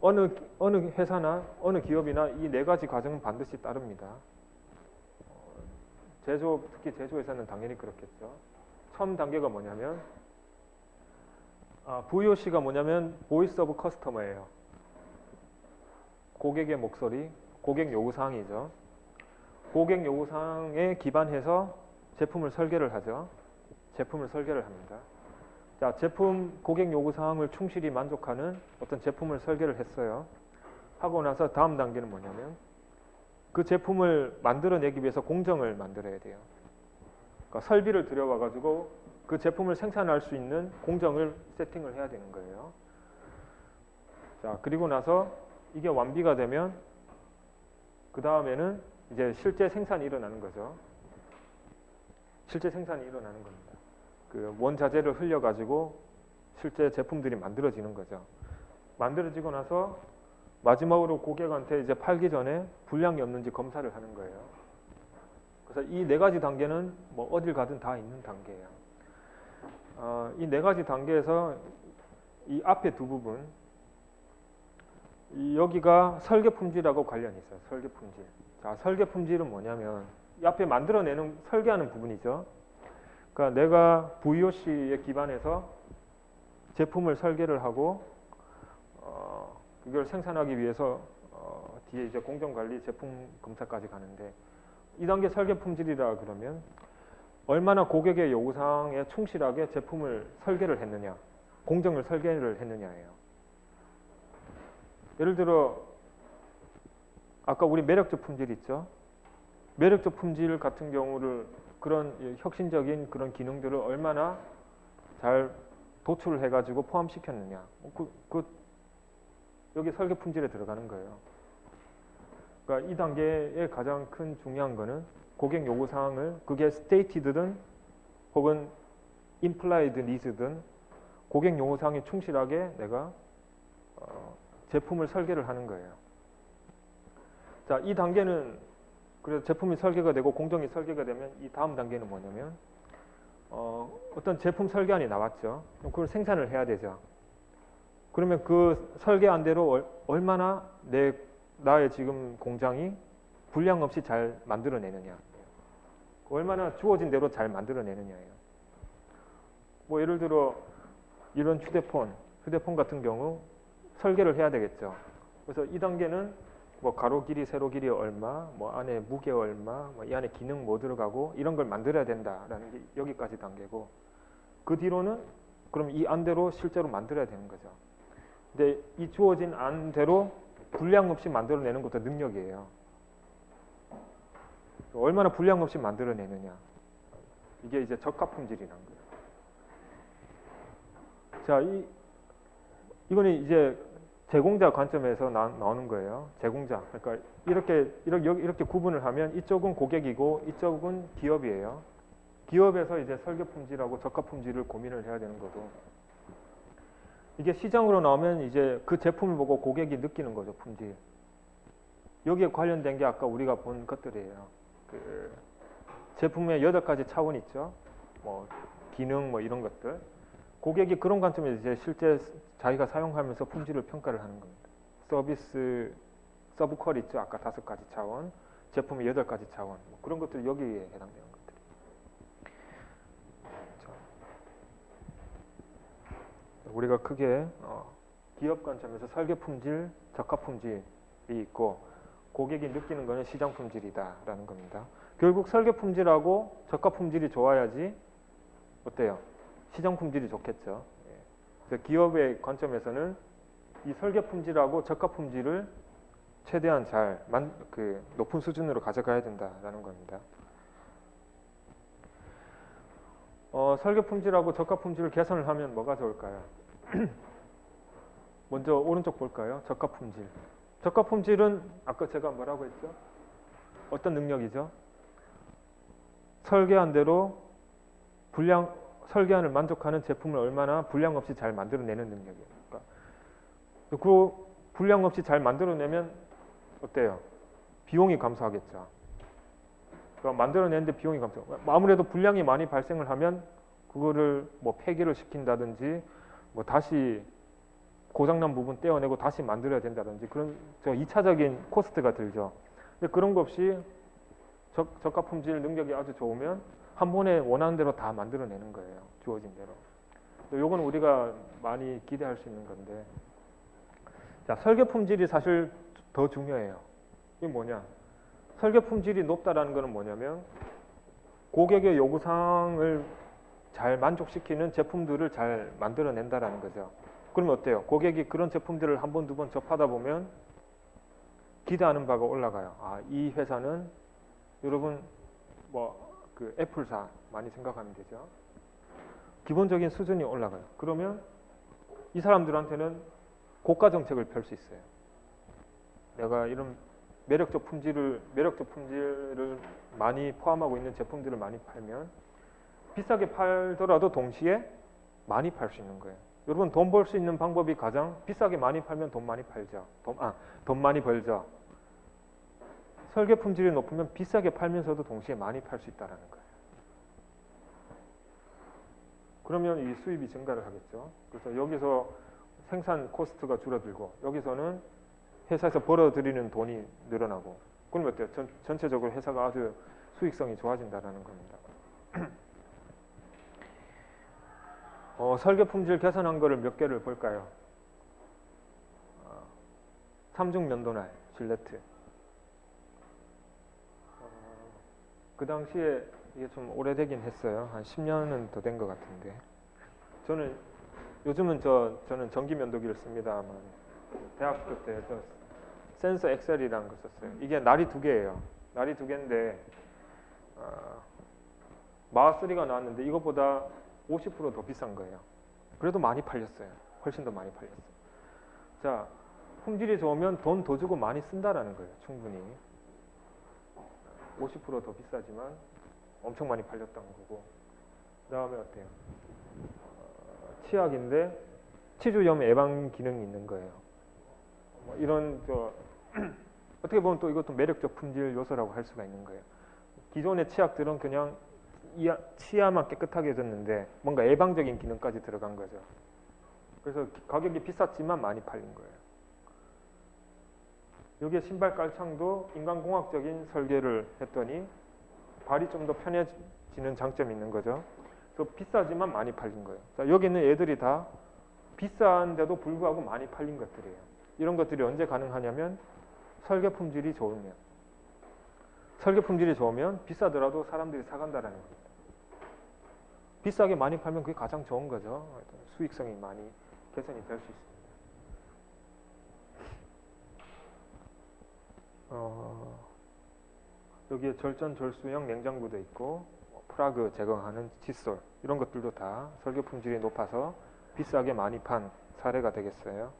어느 회사나 어느 기업이나 이 네 가지 과정은 반드시 따릅니다. 특히 제조회사는 당연히 그렇겠죠. 처음 단계가 뭐냐면, VOC가 뭐냐면 보이스 오브 커스터머예요. 고객의 목소리, 고객 요구사항이죠. 고객 요구사항에 기반해서 제품을 설계를 하죠. 제품을 설계를 합니다. 자, 고객 요구사항을 충실히 만족하는 어떤 제품을 설계를 했어요. 하고 나서 다음 단계는 뭐냐면, 그 제품을 만들어내기 위해서 공정을 만들어야 돼요. 그러니까 설비를 들여와가지고 그 제품을 생산할 수 있는 공정을 세팅을 해야 되는 거예요. 자, 그리고 나서 이게 완비가 되면 그 다음에는 이제 실제 생산이 일어나는 거죠. 실제 생산이 일어나는 겁니다. 그 원자재를 흘려가지고 실제 제품들이 만들어지는 거죠. 만들어지고 나서 마지막으로 고객한테 이제 팔기 전에 불량이 없는지 검사를 하는 거예요. 그래서 이 네 가지 단계는 뭐 어딜 가든 다 있는 단계예요. 이 네 가지 단계에서 이 앞에 두 부분, 여기가 설계 품질하고 관련이 있어요. 설계 품질. 자, 설계 품질은 뭐냐면 이 앞에 만들어내는 설계하는 부분이죠. 그러니까 내가 VOC에 기반해서 제품을 설계를 하고 이걸 생산하기 위해서 뒤에 이제 공정관리, 제품 검사까지 가는데, 이 단계 설계 품질이라 그러면 얼마나 고객의 요구사항에 충실하게 제품을 설계를 했느냐, 공정을 설계를 했느냐예요. 예를 들어 아까 우리 매력적 품질 있죠. 매력적 품질 같은 경우를 그런 혁신적인 그런 기능들을 얼마나 잘 도출을 해가지고 포함시켰느냐, 여기 설계 품질에 들어가는 거예요. 그러니까 이 단계의 가장 큰 중요한 거는 고객 요구 사항을, 그게 stated든 혹은 implied needs든 고객 요구 사항에 충실하게 내가 제품을 설계를 하는 거예요. 자, 이 단계는 그래서 제품이 설계가 되고 공정이 설계가 되면 이 다음 단계는 뭐냐면 어떤 제품 설계안이 나왔죠. 그럼 그걸 생산을 해야 되죠. 그러면 그 설계안대로 얼마나 내 나의 지금 공장이 불량 없이 잘 만들어내느냐, 얼마나 주어진 대로 잘 만들어내느냐예요. 뭐 예를 들어 이런 휴대폰 같은 경우 설계를 해야 되겠죠. 그래서 이 단계는 뭐 가로 길이, 세로 길이 얼마, 뭐 안에 무게 얼마, 뭐 이 안에 기능 뭐 들어가고 이런 걸 만들어야 된다라는 게 여기까지 단계고, 그 뒤로는 그럼 이 안대로 실제로 만들어야 되는 거죠. 근데 이 주어진 안대로 불량 없이 만들어내는 것도 능력이에요. 얼마나 불량 없이 만들어내느냐, 이게 이제 적합품질이라는 거예요. 자, 이거는 이제 제공자 관점에서 나오는 거예요. 제공자. 그러니까 이렇게 구분을 하면 이쪽은 고객이고 이쪽은 기업이에요. 기업에서 이제 설계 품질하고 적합 품질을 고민을 해야 되는 거고, 이게 시장으로 나오면 이제 그 제품을 보고 고객이 느끼는 거죠, 품질. 여기에 관련된 게 아까 우리가 본 것들이에요. 그 제품의 8가지 차원 있죠. 뭐 기능 뭐 이런 것들. 고객이 그런 관점에서 이제 실제 자기가 사용하면서 품질을 평가를 하는 겁니다. 서비스, 서브퀄 있죠. 아까 5가지 차원, 제품의 8가지 차원. 뭐 그런 것들이 여기에 해당되는 것들. 자, 우리가 크게 기업 관점에서 설계 품질, 적합 품질이 있고, 고객이 느끼는 것은 시장 품질이다라는 겁니다. 결국 설계 품질하고 적합 품질이 좋아야지 어때요? 시장 품질이 좋겠죠. 그래서 기업의 관점에서는 이 설계 품질하고 적합 품질을 최대한 높은 수준으로 가져가야 된다라는 겁니다. 설계 품질하고 적합 품질을 개선을 하면 뭐가 좋을까요? 먼저 오른쪽 볼까요? 적합 품질. 적합 품질은 아까 제가 뭐라고 했죠? 어떤 능력이죠? 설계한 대로 설계안을 만족하는 제품을 얼마나 불량 없이 잘 만들어내는 능력이에요. 그러니까 그 불량 없이 잘 만들어내면 어때요? 비용이 감소하겠죠. 그러니까 만들어내는데 비용이 감소. 아무래도 불량이 많이 발생을 하면 그거를 뭐 폐기를 시킨다든지, 뭐 다시 고장난 부분 떼어내고 다시 만들어야 된다든지 그런 2차적인 코스트가 들죠. 근데 그런 거 없이 적합 품질 능력이 아주 좋으면 한 번에 원하는 대로 다 만들어내는 거예요. 주어진 대로. 요건 우리가 많이 기대할 수 있는 건데, 자, 설계 품질이 사실 더 중요해요. 이게 뭐냐? 설계 품질이 높다라는 것은 뭐냐면 고객의 요구사항을 잘 만족시키는 제품들을 잘 만들어낸다라는 거죠. 그러면 어때요? 고객이 그런 제품들을 한 번, 두 번 접하다 보면 기대하는 바가 올라가요. 아, 이 회사는 여러분 그 애플사 많이 생각하면 되죠. 기본적인 수준이 올라가요. 그러면 이 사람들한테는 고가 정책을 펼 수 있어요. 내가 이런 매력적 품질을 많이 포함하고 있는 제품들을 많이 팔면 비싸게 팔더라도 동시에 많이 팔 수 있는 거예요. 여러분, 돈 벌 수 있는 방법이 가장 비싸게 많이 팔면 돈 많이 팔죠. 돈 많이 벌죠. 설계 품질이 높으면 비싸게 팔면서도 동시에 많이 팔 수 있다는 거예요. 그러면 이 수입이 증가를 하겠죠. 그래서 여기서 생산 코스트가 줄어들고, 여기서는 회사에서 벌어들이는 돈이 늘어나고, 그러면 어때요? 전체적으로 회사가 아주 수익성이 좋아진다는 겁니다. 설계 품질 개선한 거를 몇 개를 볼까요? 삼중 면도날, 질레트. 그 당시에 이게 좀 오래되긴 했어요. 한 10년은 더 된 것 같은데. 저는 전기 면도기를 씁니다만 대학교 때 저 센서 엑셀이라는 거 썼어요. 이게 날이 2개예요. 날이 2개인데 마하3가 나왔는데 이것보다 50% 더 비싼 거예요. 그래도 많이 팔렸어요. 훨씬 더 많이 팔렸어요. 자, 품질이 좋으면 돈 더 주고 많이 쓴다라는 거예요. 충분히. 50% 더 비싸지만 엄청 많이 팔렸다는 거고. 그 다음에 어때요? 치약인데 치주염 예방 기능이 있는 거예요. 이런 어떻게 보면 또 이것도 매력적 품질 요소라고 할 수가 있는 거예요. 기존의 치약들은 그냥 치아만 깨끗하게 해줬는데 뭔가 예방적인 기능까지 들어간 거죠. 그래서 가격이 비쌌지만 많이 팔린 거예요. 여기에 신발 깔창도 인간공학적인 설계를 했더니 발이 좀 더 편해지는 장점이 있는 거죠. 그래서 비싸지만 많이 팔린 거예요. 자, 여기 있는 애들이 다 비싼데도 불구하고 많이 팔린 것들이에요. 이런 것들이 언제 가능하냐면 설계 품질이 좋으면. 설계 품질이 좋으면 비싸더라도 사람들이 사간다라는 겁니다. 비싸게 많이 팔면 그게 가장 좋은 거죠. 수익성이 많이 개선이 될 수 있습니다. 여기에 절전 절수형 냉장고도 있고 프라그 제거하는 칫솔 이런 것들도 다 설계 품질이 높아서 비싸게 많이 판 사례가 되겠어요.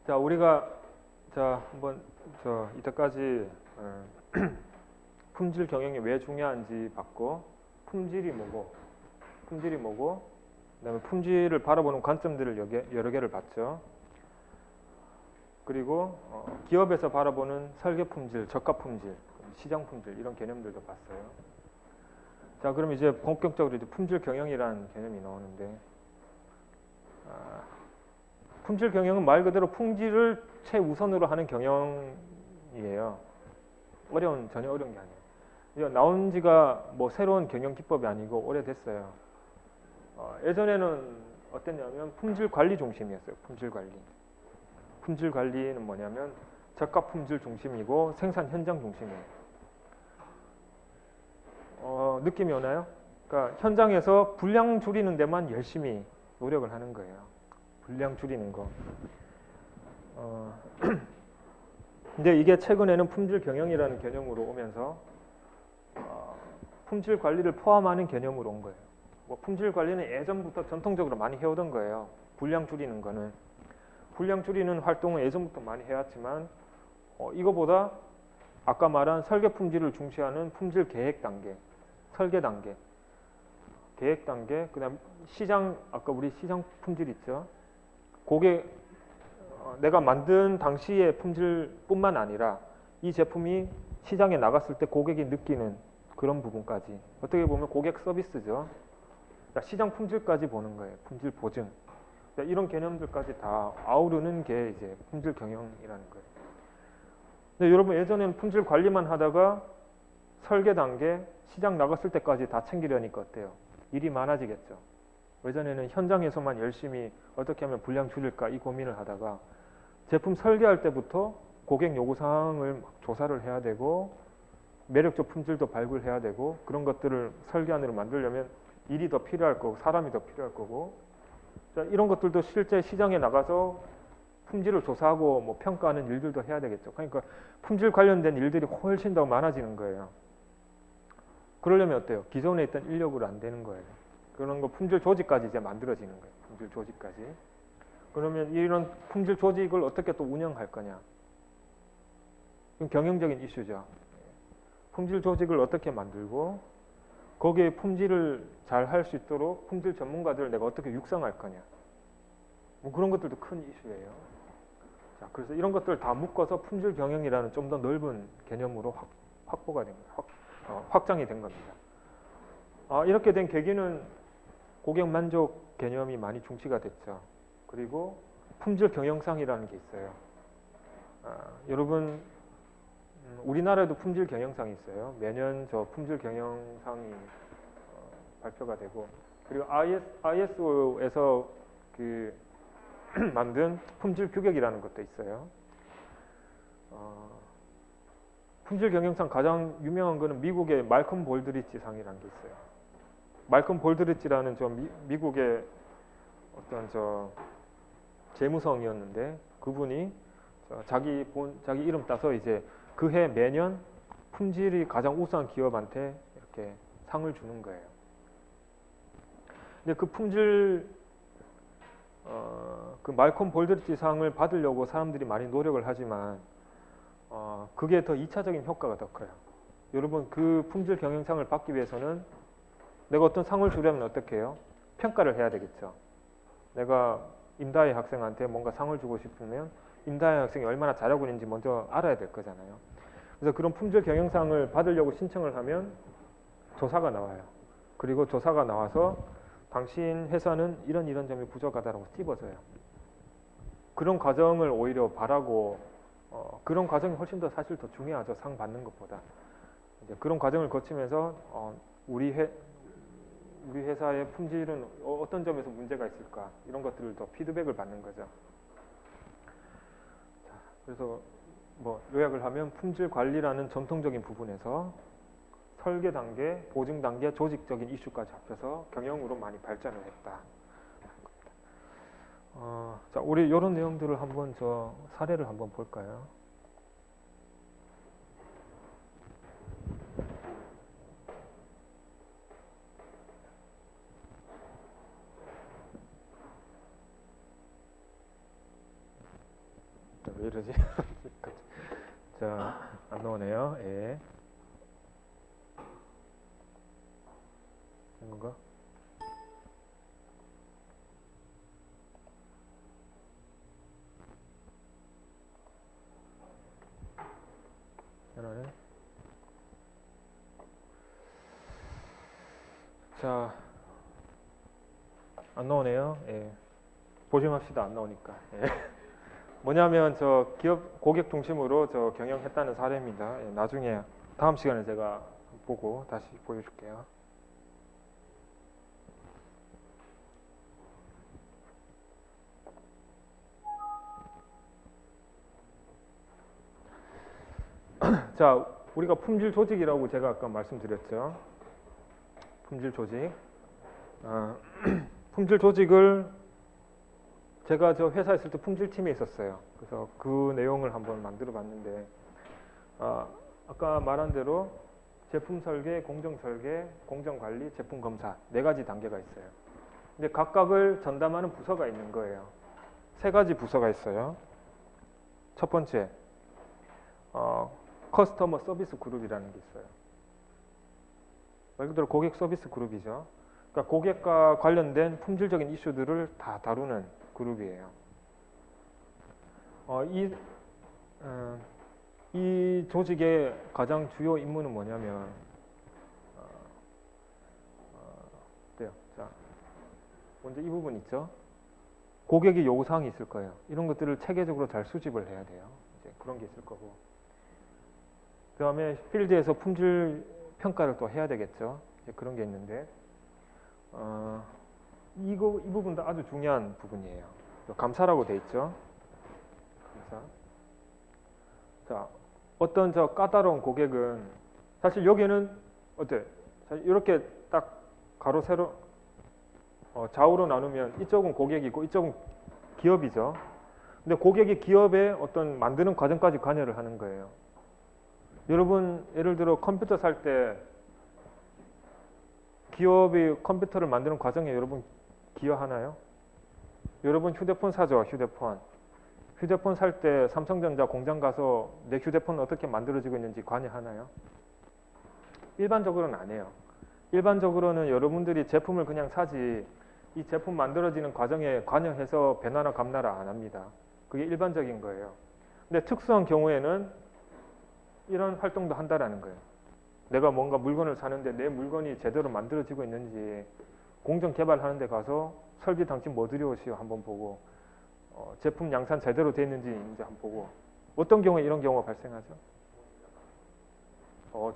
자, 우리가 한번 이때까지 품질 경영이 왜 중요한지 봤고 품질이 뭐고 그다음에 품질을 바라보는 관점들을 여러 개를 봤죠. 그리고 기업에서 바라보는 설계 품질, 저가 품질, 시장 품질 이런 개념들도 봤어요. 자, 그럼 이제 본격적으로 이제 품질 경영이라는 개념이 나오는데 품질 경영은 말 그대로 품질을 최우선으로 하는 경영이에요. 전혀 어려운 게 아니에요. 이거 나온 지가 뭐 새로운 경영 기법이 아니고 오래됐어요. 예전에는 어땠냐면 품질 관리 중심이었어요. 품질 관리. 품질 관리는 뭐냐면 저가 품질 중심이고 생산 현장 중심이에요. 느낌이 오나요? 그러니까 현장에서 분량 줄이는 데만 열심히 노력을 하는 거예요. 분량 줄이는 거. 근데 이게 최근에는 품질 경영이라는 개념으로 오면서 품질 관리를 포함하는 개념으로 온 거예요. 뭐 품질 관리는 예전부터 전통적으로 많이 해오던 거예요. 분량 줄이는 거는. 분량 줄이는 활동은 예전부터 많이 해왔지만 이거보다 아까 말한 설계 품질을 중시하는 품질 계획 단계, 설계 단계, 계획 단계, 그다음 시장, 아까 우리 시장 품질 있죠. 그게 내가 만든 당시의 품질뿐만 아니라 이 제품이 시장에 나갔을 때 고객이 느끼는 그런 부분까지 어떻게 보면 고객 서비스죠. 시장 품질까지 보는 거예요. 품질 보증. 이런 개념들까지 다 아우르는 게 이제 품질 경영이라는 거예요. 근데 여러분 예전에는 품질 관리만 하다가 설계 단계, 시장 나갔을 때까지 다 챙기려니까 어때요? 일이 많아지겠죠. 예전에는 현장에서만 열심히 어떻게 하면 분량 줄일까 이 고민을 하다가 제품 설계할 때부터 고객 요구사항을 조사를 해야 되고 매력적 품질도 발굴해야 되고 그런 것들을 설계안으로 만들려면 일이 더 필요할 거고 사람이 더 필요할 거고 자, 이런 것들도 실제 시장에 나가서 품질을 조사하고 뭐 평가하는 일들도 해야 되겠죠. 그러니까 품질 관련된 일들이 훨씬 더 많아지는 거예요. 그러려면 어때요? 기존에 있던 인력으로 안 되는 거예요. 그런 거 품질 조직까지 이제 만들어지는 거예요. 품질 조직까지. 그러면 이런 품질 조직을 어떻게 또 운영할 거냐? 이건 경영적인 이슈죠. 품질 조직을 어떻게 만들고 거기에 품질을 잘 할 수 있도록 품질 전문가들을 내가 어떻게 육성할 거냐. 뭐 그런 것들도 큰 이슈예요. 자, 그래서 이런 것들을 다 묶어서 품질 경영이라는 좀 더 넓은 개념으로 확보가 된 거예요. 확장이 된 겁니다. 이렇게 된 계기는 고객 만족 개념이 많이 중시가 됐죠. 그리고 품질 경영상이라는 게 있어요. 여러분 우리나라에도 품질 경영상이 있어요. 매년 저 품질 경영상이 발표가 되고 그리고 ISO에서 그 만든 품질 규격이라는 것도 있어요. 품질 경영상 가장 유명한 거는 미국의 말콤 볼드리치 상이라는 게 있어요. 말콤 볼드리치라는 저 미국의 어떤 저 재무성이었는데 그분이 자기 이름 따서 이제 그 해 매년 품질이 가장 우수한 기업한테 이렇게 상을 주는 거예요. 근데 그 품질 그 말콤 볼드리치 상을 받으려고 사람들이 많이 노력을 하지만 그게 더 2차적인 효과가 더 커요. 여러분 그 품질 경영상을 받기 위해서는 내가 어떤 상을 주려면 어떻게 해요? 평가를 해야 되겠죠. 내가 임다희 학생한테 뭔가 상을 주고 싶으면 임다희 학생이 얼마나 잘하고 있는지 먼저 알아야 될 거잖아요. 그래서 그런 품질 경영상을 받으려고 신청을 하면 조사가 나와요. 그리고 조사가 나와서 당신 회사는 이런 점이 부족하다라고 찝어줘요. 그런 과정을 오히려 바라고 그런 과정이 훨씬 더 사실 더 중요하죠. 상 받는 것보다. 이제 그런 과정을 거치면서 우리 회사의 품질은 어떤 점에서 문제가 있을까 이런 것들을 더 피드백을 받는 거죠. 자, 그래서 뭐 요약을 하면 품질 관리라는 전통적인 부분에서 설계 단계, 보증 단계, 조직적인 이슈까지 합쳐서 경영으로 많이 발전을 했다. 자, 우리 이런 내용들을 한번 사례를 한번 볼까요? 왜 이러지? 자, 안 나오네요. 예. 된 건가? 하나는 자, 안 나오네요. 예. 보증합시다. 안 나오니까. 예. 뭐냐면 저 기업 고객 중심으로 저 경영했다는 사례입니다. 예, 나중에 다음 시간에 제가 보고 다시 보여줄게요. 자, 우리가 품질 조직이라고 제가 아까 말씀드렸죠. 품질 조직. 품질 조직을 제가 저 회사에 있을 때 품질팀에 있었어요. 그래서 그 내용을 한번 만들어 봤는데 아까 말한 대로 제품 설계, 공정 설계, 공정 관리, 제품 검사 4가지 단계가 있어요. 근데 각각을 전담하는 부서가 있는 거예요. 3가지 부서가 있어요. 첫 번째 커스터머 서비스 그룹이라는 게 있어요. 말 그대로 고객 서비스 그룹이죠. 그러니까 고객과 관련된 품질적인 이슈들을 다 다루는 그룹이에요. 이 조직의 가장 주요 임무는 뭐냐면 자, 먼저 이 부분 있죠. 고객의 요구사항이 있을 거예요. 이런 것들을 체계적으로 잘 수집을 해야 돼요. 이제 그런 게 있을 거고. 그 다음에 필드에서 품질 평가를 또 해야 되겠죠. 이제 그런 게 있는데 이 부분도 아주 중요한 부분이에요. 감사라고 돼 있죠. 감사. 자, 어떤 저 까다로운 고객은 사실 여기는 어때? 이렇게 딱 가로 세로 좌우로 나누면 이쪽은 고객이고 이쪽은 기업이죠. 근데 고객이 기업의 어떤 만드는 과정까지 관여를 하는 거예요. 여러분 예를 들어 컴퓨터 살 때 기업이 컴퓨터를 만드는 과정에 여러분 기여하나요? 여러분 휴대폰 사죠. 휴대폰 살 때 삼성전자 공장 가서 내 휴대폰 어떻게 만들어지고 있는지 관여하나요? 일반적으로는 안 해요. 일반적으로는 여러분들이 제품을 그냥 사지 이 제품 만들어지는 과정에 관여해서 배나라 감나라 안 합니다. 그게 일반적인 거예요. 근데 특수한 경우에는 이런 활동도 한다라는 거예요. 내가 뭔가 물건을 사는데 내 물건이 제대로 만들어지고 있는지 공정 개발하는 데 가서 설비 당신 뭐 들여오시오 한번 보고 제품 양산 제대로 돼 있는지 이제 한번 보고 어떤 경우에 이런 경우가 발생하죠?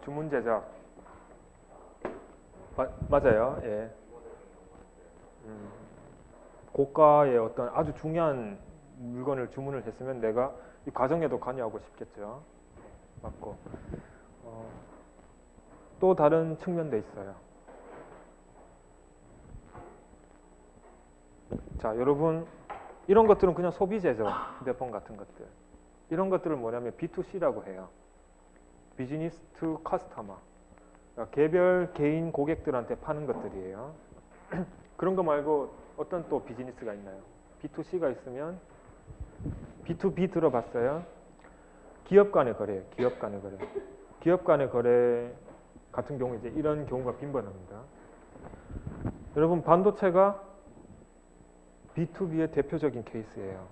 주문 제작 맞아요. 예. 고가의 어떤 아주 중요한 물건을 주문을 했으면 내가 이 과정에도 관여하고 싶겠죠. 맞고 또 다른 측면도 있어요. 자, 여러분 이런 것들은 그냥 소비재죠. 휴대폰 같은 것들. 이런 것들을 뭐냐면 B2C라고 해요. 비즈니스 투 커스터머. 그러니까 개별 개인 고객들한테 파는 것들이에요. 그런 거 말고 어떤 또 비즈니스가 있나요? B2C가 있으면 B2B 들어봤어요? 기업 간의 거래예요. 기업 간의 거래. 기업 간의 거래 같은 경우 이제 이런 경우가 빈번합니다. 여러분 반도체가 B2B의 대표적인 케이스예요.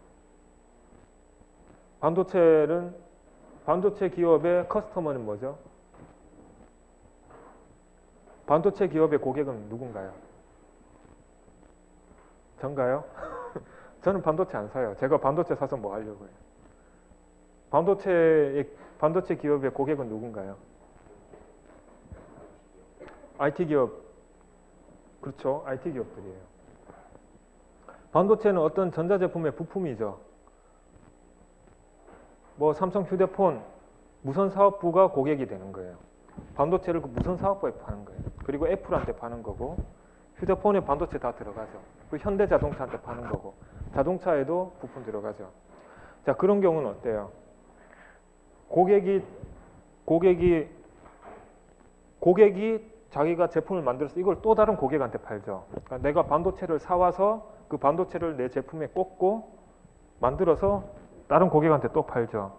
반도체 기업의 커스터머는 뭐죠? 반도체 기업의 고객은 누군가요? 전가요? 저는 반도체 안 사요. 제가 반도체 사서 뭐 하려고요? 반도체 기업의 고객은 누군가요? IT 기업. 그렇죠. IT 기업들이에요. 반도체는 어떤 전자제품의 부품이죠. 뭐 삼성 휴대폰 무선 사업부가 고객이 되는 거예요. 반도체를 그 무선 사업부에 파는 거예요. 그리고 애플한테 파는 거고, 휴대폰에 반도체 다 들어가죠. 그 현대자동차한테 파는 거고, 자동차에도 부품 들어가죠. 자, 그런 경우는 어때요? 고객이 자기가 제품을 만들어서 이걸 또 다른 고객한테 팔죠. 그러니까 내가 반도체를 사와서 그 반도체를 내 제품에 꽂고 만들어서 다른 고객한테 또 팔죠.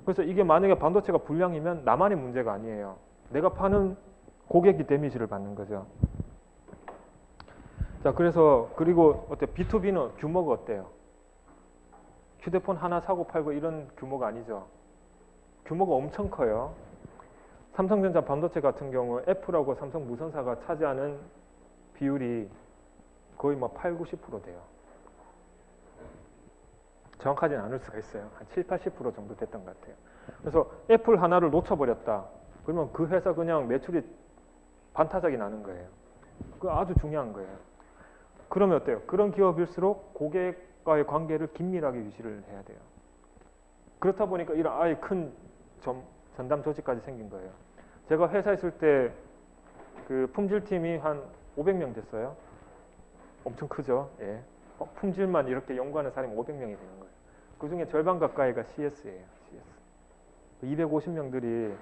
그래서 이게 만약에 반도체가 불량이면 나만의 문제가 아니에요. 내가 파는 고객이 데미지를 받는 거죠. 자, 그리고 어때? B2B는 규모가 어때요? 휴대폰 하나 사고 팔고 이런 규모가 아니죠. 규모가 엄청 커요. 삼성전자 반도체 같은 경우 애플하고 삼성 무선사가 차지하는 비율이 거의 뭐 8, 90% 돼요. 정확하지는 않을 수가 있어요. 한 7, 80% 정도 됐던 것 같아요. 그래서 애플 하나를 놓쳐버렸다. 그러면 그 회사 그냥 매출이 반타작이 나는 거예요. 그거 아주 중요한 거예요. 그러면 어때요? 그런 기업일수록 고객과의 관계를 긴밀하게 유지를 해야 돼요. 그렇다 보니까 이런 아예 큰 전담 조직까지 생긴 거예요. 제가 회사에 있을 때 그 품질팀이 한 500명 됐어요. 엄청 크죠? 예. 품질만 이렇게 연구하는 사람이 500명이 되는 거예요. 그 중에 절반 가까이가 CS예요. CS. 250명들이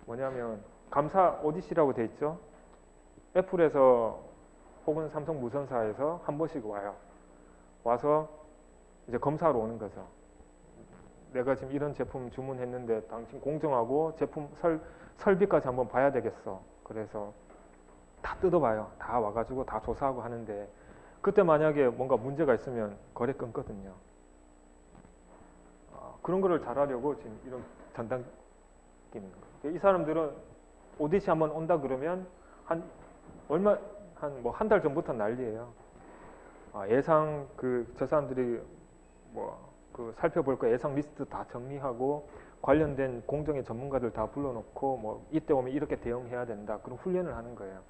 뭐냐면 감사 오디시라고 돼 있죠? 애플에서 혹은 삼성 무선사에서 한 번씩 와요. 와서 이제 검사하러 오는 거죠. 내가 지금 이런 제품 주문했는데 당신 공정하고 제품 설비까지 한번 봐야 되겠어. 그래서 다 뜯어봐요. 다 와가지고 다 조사하고 하는데 그때 만약에 뭔가 문제가 있으면 거래 끊거든요. 그런 거를 잘하려고 지금 이런 전담 끼는 거예요. 이 사람들은 오디시 한번 온다 그러면 한 달 전부터 난리예요. 예상 저 사람들이 살펴볼 거 예상 리스트 다 정리하고 관련된 공정의 전문가들 다 불러놓고 이때 오면 이렇게 대응해야 된다. 그런 훈련을 하는 거예요.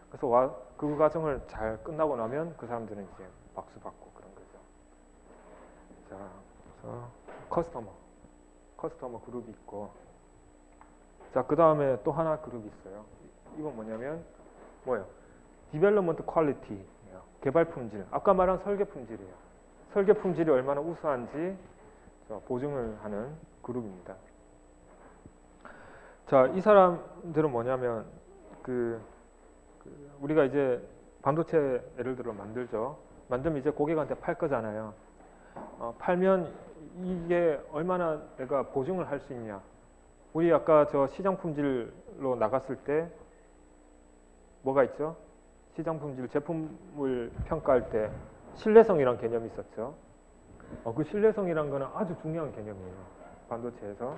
그래서 그 과정을 잘 끝나고 나면 그 사람들은 이제 박수 받고 그런 거죠. 자, 그래서 커스터머 그룹이 있고, 자, 그 다음에 또 하나 그룹이 있어요. 이건 뭐예요? 디벨롭먼트 퀄리티, 개발 품질. 아까 말한 설계 품질이에요. 설계 품질이 얼마나 우수한지 보증을 하는 그룹입니다. 자, 이 사람들은 뭐냐면 우리가 이제 반도체 예를 들어 만들죠. 만들면 이제 고객한테 팔 거잖아요. 팔면 이게 얼마나 내가 보증을 할 수 있냐. 우리 아까 시장 품질로 나갔을 때 뭐가 있죠? 시장 품질 제품을 평가할 때 신뢰성이란 개념이 있었죠. 그 신뢰성이란 거는 아주 중요한 개념이에요. 반도체에서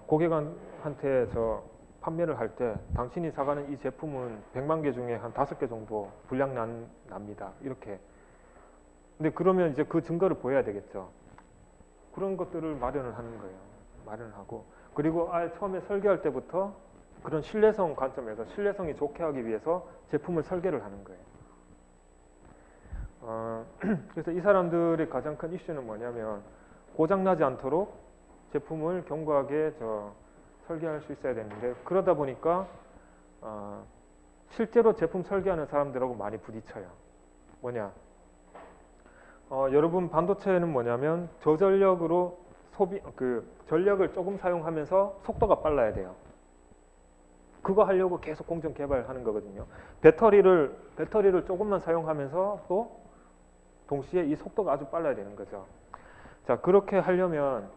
고객한테 판매를 할 때 당신이 사가는 이 제품은 100만 개 중에 한 5개 정도 불량 납니다. 이렇게. 근데 그러면 이제 그 증거를 보여야 되겠죠. 그런 것들을 마련을 하는 거예요. 마련을 하고. 그리고 처음에 설계할 때부터 그런 신뢰성 관점에서 신뢰성이 좋게 하기 위해서 제품을 설계를 하는 거예요. 그래서 이 사람들의 가장 큰 이슈는 뭐냐면 고장나지 않도록 제품을 견고하게 설계할 수 있어야 되는데 그러다 보니까 실제로 제품 설계하는 사람들하고 많이 부딪혀요. 뭐냐? 여러분 반도체는 뭐냐면 저전력으로 전력을 조금 사용하면서 속도가 빨라야 돼요. 그거 하려고 계속 공정 개발하는 거거든요. 배터리를 조금만 사용하면서 또 동시에 이 속도가 아주 빨라야 되는 거죠. 자, 그렇게 하려면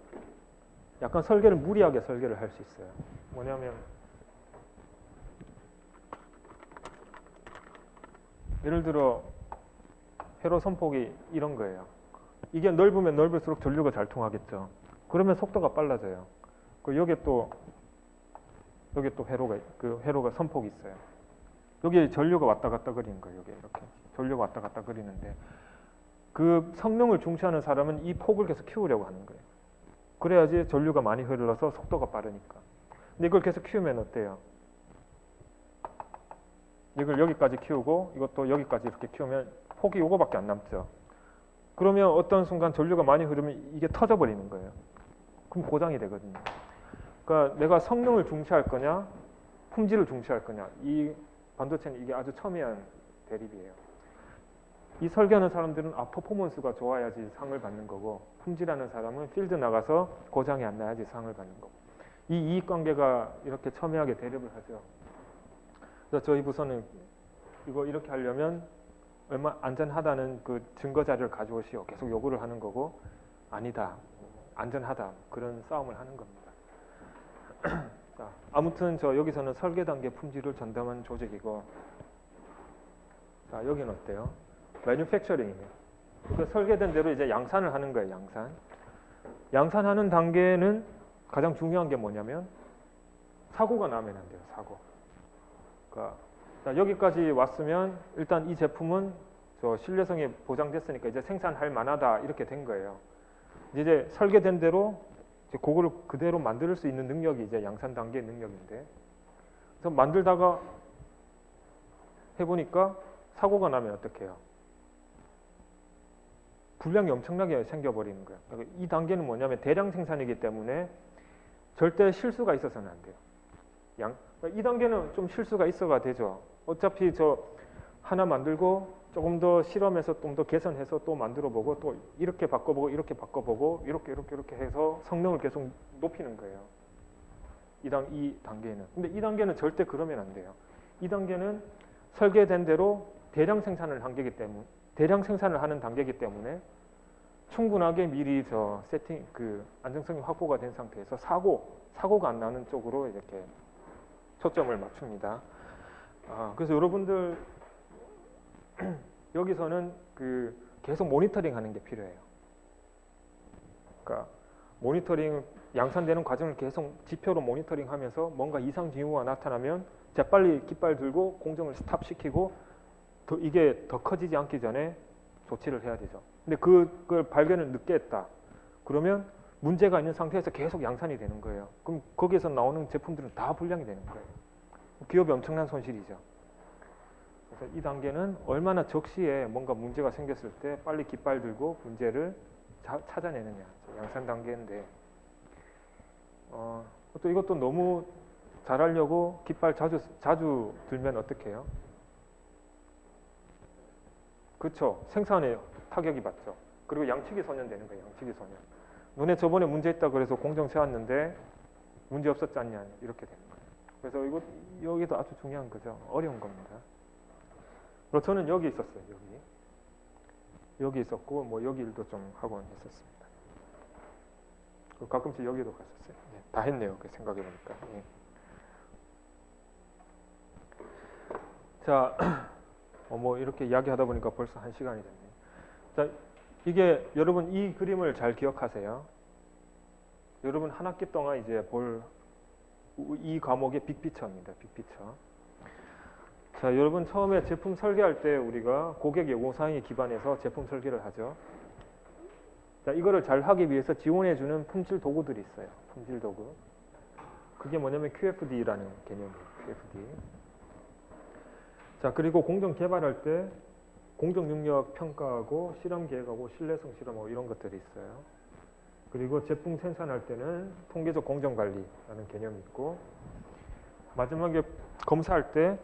약간 무리하게 설계를 할 수 있어요. 뭐냐면 예를 들어 회로 선폭이 이런 거예요. 이게 넓으면 넓을수록 전류가 잘 통하겠죠. 그러면 속도가 빨라져요. 여기에 또 회로가 선폭이 있어요. 여기 전류가 왔다 갔다 거리는 거예요. 여기 이렇게 전류가 왔다 갔다 거리는데 그 성능을 중시하는 사람은 이 폭을 계속 키우려고 하는 거예요. 그래야지 전류가 많이 흘러서 속도가 빠르니까. 근데 이걸 계속 키우면 어때요? 이걸 여기까지 키우고 이것도 여기까지 이렇게 키우면 폭이 요거밖에 안 남죠. 그러면 어떤 순간 전류가 많이 흐르면 이게 터져버리는 거예요. 그럼 고장이 되거든요. 그러니까 내가 성능을 중시할 거냐, 품질을 중시할 거냐. 이 반도체는 이게 아주 첨예한 대립이에요. 이 설계하는 사람들은 퍼포먼스가 좋아야지 상을 받는 거고, 품질하는 사람은 필드 나가서 고장이 안 나야지 상을 받는 거고. 이 이익관계가 이렇게 첨예하게 대립을 하죠. 그래서 저희 부서는 이거 이렇게 하려면 얼마 안전하다는 그 증거 자료를 가져오시오. 계속 요구를 하는 거고, 아니다, 안전하다, 그런 싸움을 하는 겁니다. 자, 아무튼 여기서는 설계 단계 품질을 전담한 조직이고, 자, 여기는 어때요? 매뉴팩처링이에요. 그 설계된 대로 이제 양산을 하는 거예요. 양산. 양산하는 단계는 가장 중요한 게 뭐냐면 사고가 나면 안 돼요. 사고. 그러니까 자, 여기까지 왔으면 일단 이 제품은 신뢰성이 보장됐으니까 이제 생산할 만하다 이렇게 된 거예요. 이제 설계된 대로 이제 그거를 그대로 만들 수 있는 능력이 이제 양산 단계의 능력인데, 그래서 만들다가 해보니까 사고가 나면 어떻게 해요? 불량이 엄청나게 생겨버리는 거예요. 그러니까 이 단계는 뭐냐면 대량 생산이기 때문에 절대 실수가 있어서는 안 돼요. 그러니까 이 단계는 좀 실수가 있어가 되죠. 어차피 하나 만들고 조금 더 실험해서 좀 더 개선해서 또 만들어보고 또 이렇게 바꿔보고 이렇게 바꿔보고 이렇게 해서 성능을 계속 높이는 거예요. 이 단계는. 근데 이 단계는 절대 그러면 안 돼요. 이 단계는 설계된 대로 대량 생산을 하는 단계이기 때문에 충분하게 미리 안정성이 확보가 된 상태에서 사고가 안 나는 쪽으로 이렇게 초점을 맞춥니다. 그래서 여러분들 여기서는 계속 모니터링 하는 게 필요해요. 그러니까 모니터링, 양산되는 과정을 계속 지표로 모니터링 하면서 뭔가 이상 징후가 나타나면 재빨리 깃발 들고 공정을 스탑시키고 이게 더 커지지 않기 전에 조치를 해야 되죠. 근데 그걸 발견을 늦게 했다. 그러면 문제가 있는 상태에서 계속 양산이 되는 거예요. 그럼 거기에서 나오는 제품들은 다 불량이 되는 거예요. 기업이 엄청난 손실이죠. 그래서 이 단계는 얼마나 적시에 뭔가 문제가 생겼을 때 빨리 깃발 들고 문제를 찾아내느냐. 양산 단계인데 또 이것도 너무 잘하려고 깃발 자주 들면 어떻게 해요? 그렇죠. 생산에 타격이 받죠. 그리고 양측이 소년되는 거예요. 양측이 소년. 너네 저번에 문제 있다 그래서 공정 세웠는데 문제 없었지 않냐 이렇게 되는 거예요. 그래서 여기도 아주 중요한 거죠. 어려운 겁니다. 그리고 저는 여기 있었어요. 여기 있었고 뭐 여기 일도 좀 하고 했었습니다. 그리고 가끔씩 여기도 갔었어요. 다 했네요. 생각해 보니까. 자. 뭐 이렇게 이야기하다 보니까 벌써 1시간이 됐네요. 자, 이게 여러분 이 그림을 잘 기억하세요. 여러분 한 학기 동안 이제 볼 이 과목의 빅피처입니다. 빅피처. 자, 여러분 처음에 제품 설계할 때 우리가 고객 요구사항에 기반해서 제품 설계를 하죠. 자, 이거를 잘 하기 위해서 지원해주는 품질 도구들이 있어요. 품질 도구. 그게 뭐냐면 QFD라는 개념이에요. QFD. 자, 그리고 공정 개발할 때 공정 능력 평가하고 실험 계획하고 신뢰성 실험하고 이런 것들이 있어요. 그리고 제품 생산할 때는 통계적 공정 관리라는 개념이 있고, 마지막에 검사할 때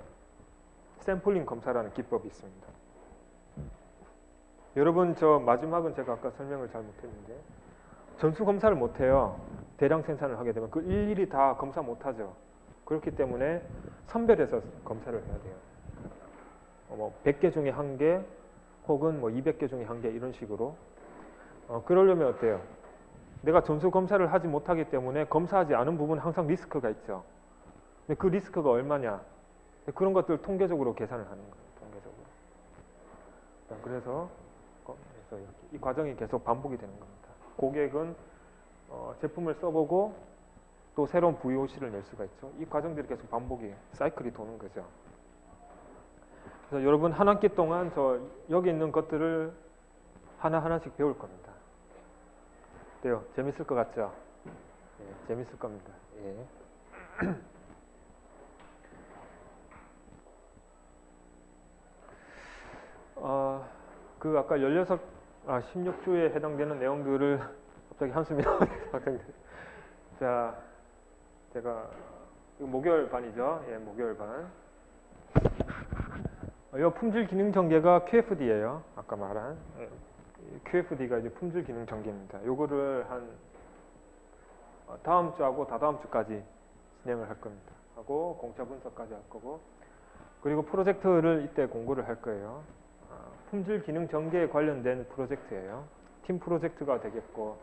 샘플링 검사라는 기법이 있습니다. 여러분 마지막은 제가 아까 설명을 잘 못했는데 전수 검사를 못해요. 대량 생산을 하게 되면 그 일일이 다 검사 못하죠. 그렇기 때문에 선별해서 검사를 해야 돼요. 100개 중에 1개 혹은 200개 중에 1개 이런 식으로. 그러려면 어때요? 내가 전수 검사를 하지 못하기 때문에 검사하지 않은 부분은 항상 리스크가 있죠. 근데 그 리스크가 얼마냐? 그런 것들 통계적으로 계산을 하는 거예요. 통계적으로. 그래서 이 과정이 계속 반복이 되는 겁니다. 고객은 제품을 써보고 또 새로운 VOC를 낼 수가 있죠. 이 과정들이 계속 반복이, 사이클이 도는 거죠. 그래서 여러분 한 학기 동안 여기 있는 것들을 하나하나씩 배울 겁니다. 어때요? 재밌을 것 같죠? 예, 재밌을 겁니다. 예. 그 아까 16주에 해당되는 내용들을 갑자기 한숨이 나오네요. 자, 제가 이거 목요일 반이죠. 예, 목요일 반. 이 품질 기능 전개가 QFD예요. 아까 말한 QFD가 이제 품질 기능 전개입니다. 요거를 한 다음 주하고 다다음 주까지 진행을 할 겁니다. 하고 공차 분석까지 할 거고, 그리고 프로젝트를 이때 공고를 할 거예요. 품질 기능 전개에 관련된 프로젝트예요. 팀 프로젝트가 되겠고,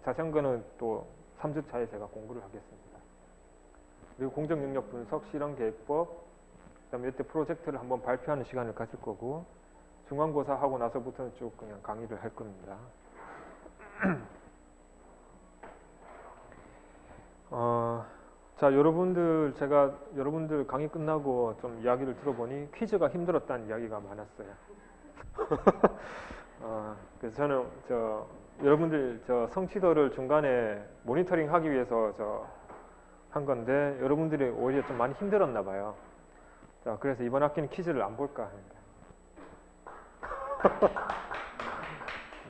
자세한 거는 또 3주 차에 제가 공고를 하겠습니다. 그리고 공정 능력 분석, 실험 계획법, 그다음에 이때 프로젝트를 한번 발표하는 시간을 가질 거고, 중간고사 하고 나서부터는 쭉 그냥 강의를 할 겁니다. 자, 제가 여러분들 강의 끝나고 좀 이야기를 들어보니 퀴즈가 힘들었다는 이야기가 많았어요. 그래서 저는 여러분들 성취도를 중간에 모니터링 하기 위해서 한 건데, 여러분들이 오히려 좀 많이 힘들었나 봐요. 자, 그래서 이번 학기는 퀴즈를 안 볼까 합니다.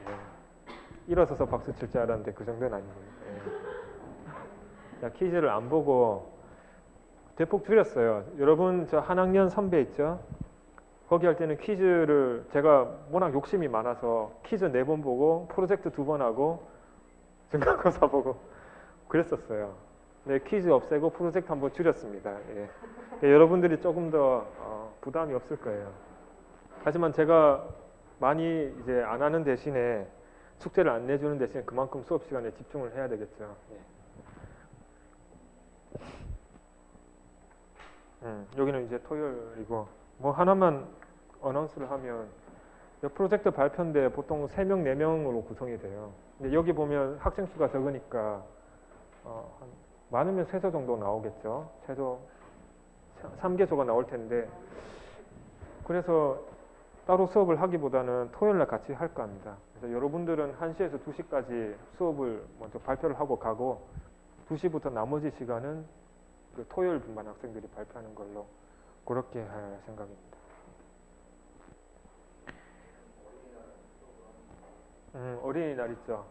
예. 일어서서 박수 칠 줄 알았는데 그 정도는 아니고요. 예. 자, 퀴즈를 안 보고 대폭 줄였어요. 여러분 한 학년 선배 있죠? 거기 할 때는 퀴즈를 제가 워낙 욕심이 많아서 퀴즈 4번 보고 프로젝트 2번 하고 중간고사 보고 그랬었어요. 네, 퀴즈 없애고 프로젝트 한번 줄였습니다. 예. 여러분들이 조금 더 부담이 없을 거예요. 하지만 제가 많이 이제 안 하는 대신에, 숙제를 안 내주는 대신에 그만큼 수업 시간에 집중을 해야 되겠죠. 예. 여기는 이제 토요일이고, 뭐 하나만 어나운스를 하면, 프로젝트 발표인데 보통 3명, 4명으로 구성이 돼요. 근데 여기 보면 학생 수가 적으니까 많으면 3소 정도 나오겠죠. 최소 3개소가 나올 텐데, 그래서 따로 수업을 하기보다는 토요일날 같이 할까 합니다. 그래서 여러분들은 1시에서 2시까지 수업을 먼저 발표를 하고 가고, 2시부터 나머지 시간은 그 토요일 분반 학생들이 발표하는 걸로 그렇게 할 생각입니다. 어린이날 있죠.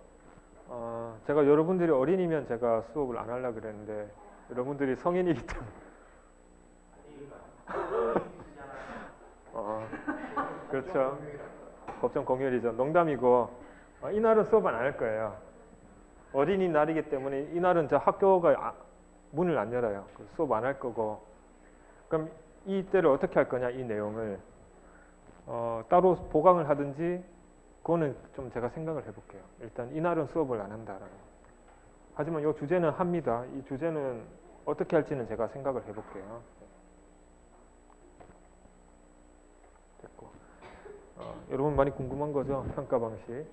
제가 여러분들이 어린이면 제가 수업을 안 하려고 그랬는데, 여러분들이 성인이기 때문에 그렇죠. 법정 공휴일이죠. 농담이고, 이날은 수업 안 할 거예요. 어린이날이기 때문에 이날은 저 학교가 문을 안 열어요. 수업 안 할 거고. 그럼 이때를 어떻게 할 거냐, 이 내용을 따로 보강을 하든지, 그거는 좀 제가 생각을 해볼게요. 일단 이날은 수업을 안 한다라는. 하지만 이 주제는 합니다. 이 주제는 어떻게 할지는 제가 생각을 해볼게요. 됐고, 여러분 많이 궁금한 거죠? 평가 방식.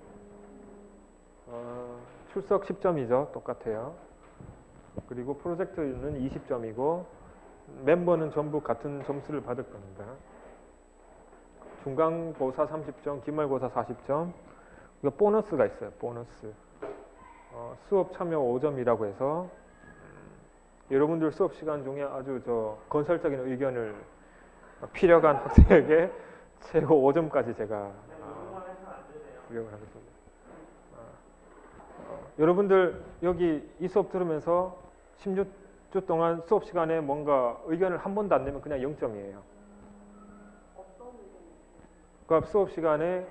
출석 10점이죠. 똑같아요. 그리고 프로젝트는 20점이고 멤버는 전부 같은 점수를 받을 겁니다. 중간고사 30점, 기말고사 40점. 이거 보너스가 있어요. 보너스. 수업 참여 5점이라고 해서 여러분들 수업 시간 중에 아주 건설적인 의견을 필요한 학생에게 최고 5점까지 제가 부여를 하겠습니다. 여러분들 여기 이 수업 들으면서 16주 동안 수업 시간에 뭔가 의견을 한 번도 안 내면 그냥 0점이에요. 그러니까 수업 시간에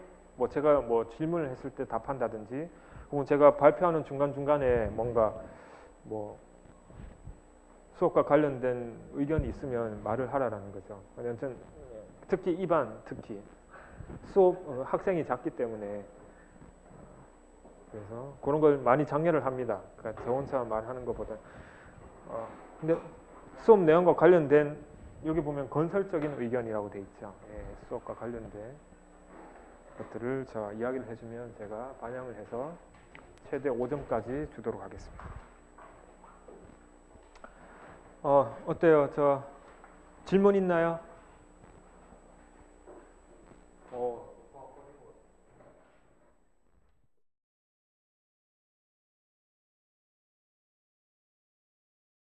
제가 질문을 했을 때 답한다든지, 혹은 제가 발표하는 중간중간에 뭔가 수업과 관련된 의견이 있으면 말을 하라는 거죠. 왜냐면 특히 특히 수업 학생이 작기 때문에, 그래서 그런 걸 많이 장려를 합니다. 그러니까 저 혼자 말하는 것보다. 근데 수업 내용과 관련된, 여기 보면 건설적인 의견이라고 돼 있죠. 예, 수업과 관련된 것들을 제가 이야기를 해주면 제가 반영을 해서 최대 5점까지 주도록 하겠습니다. 어때요? 질문 있나요?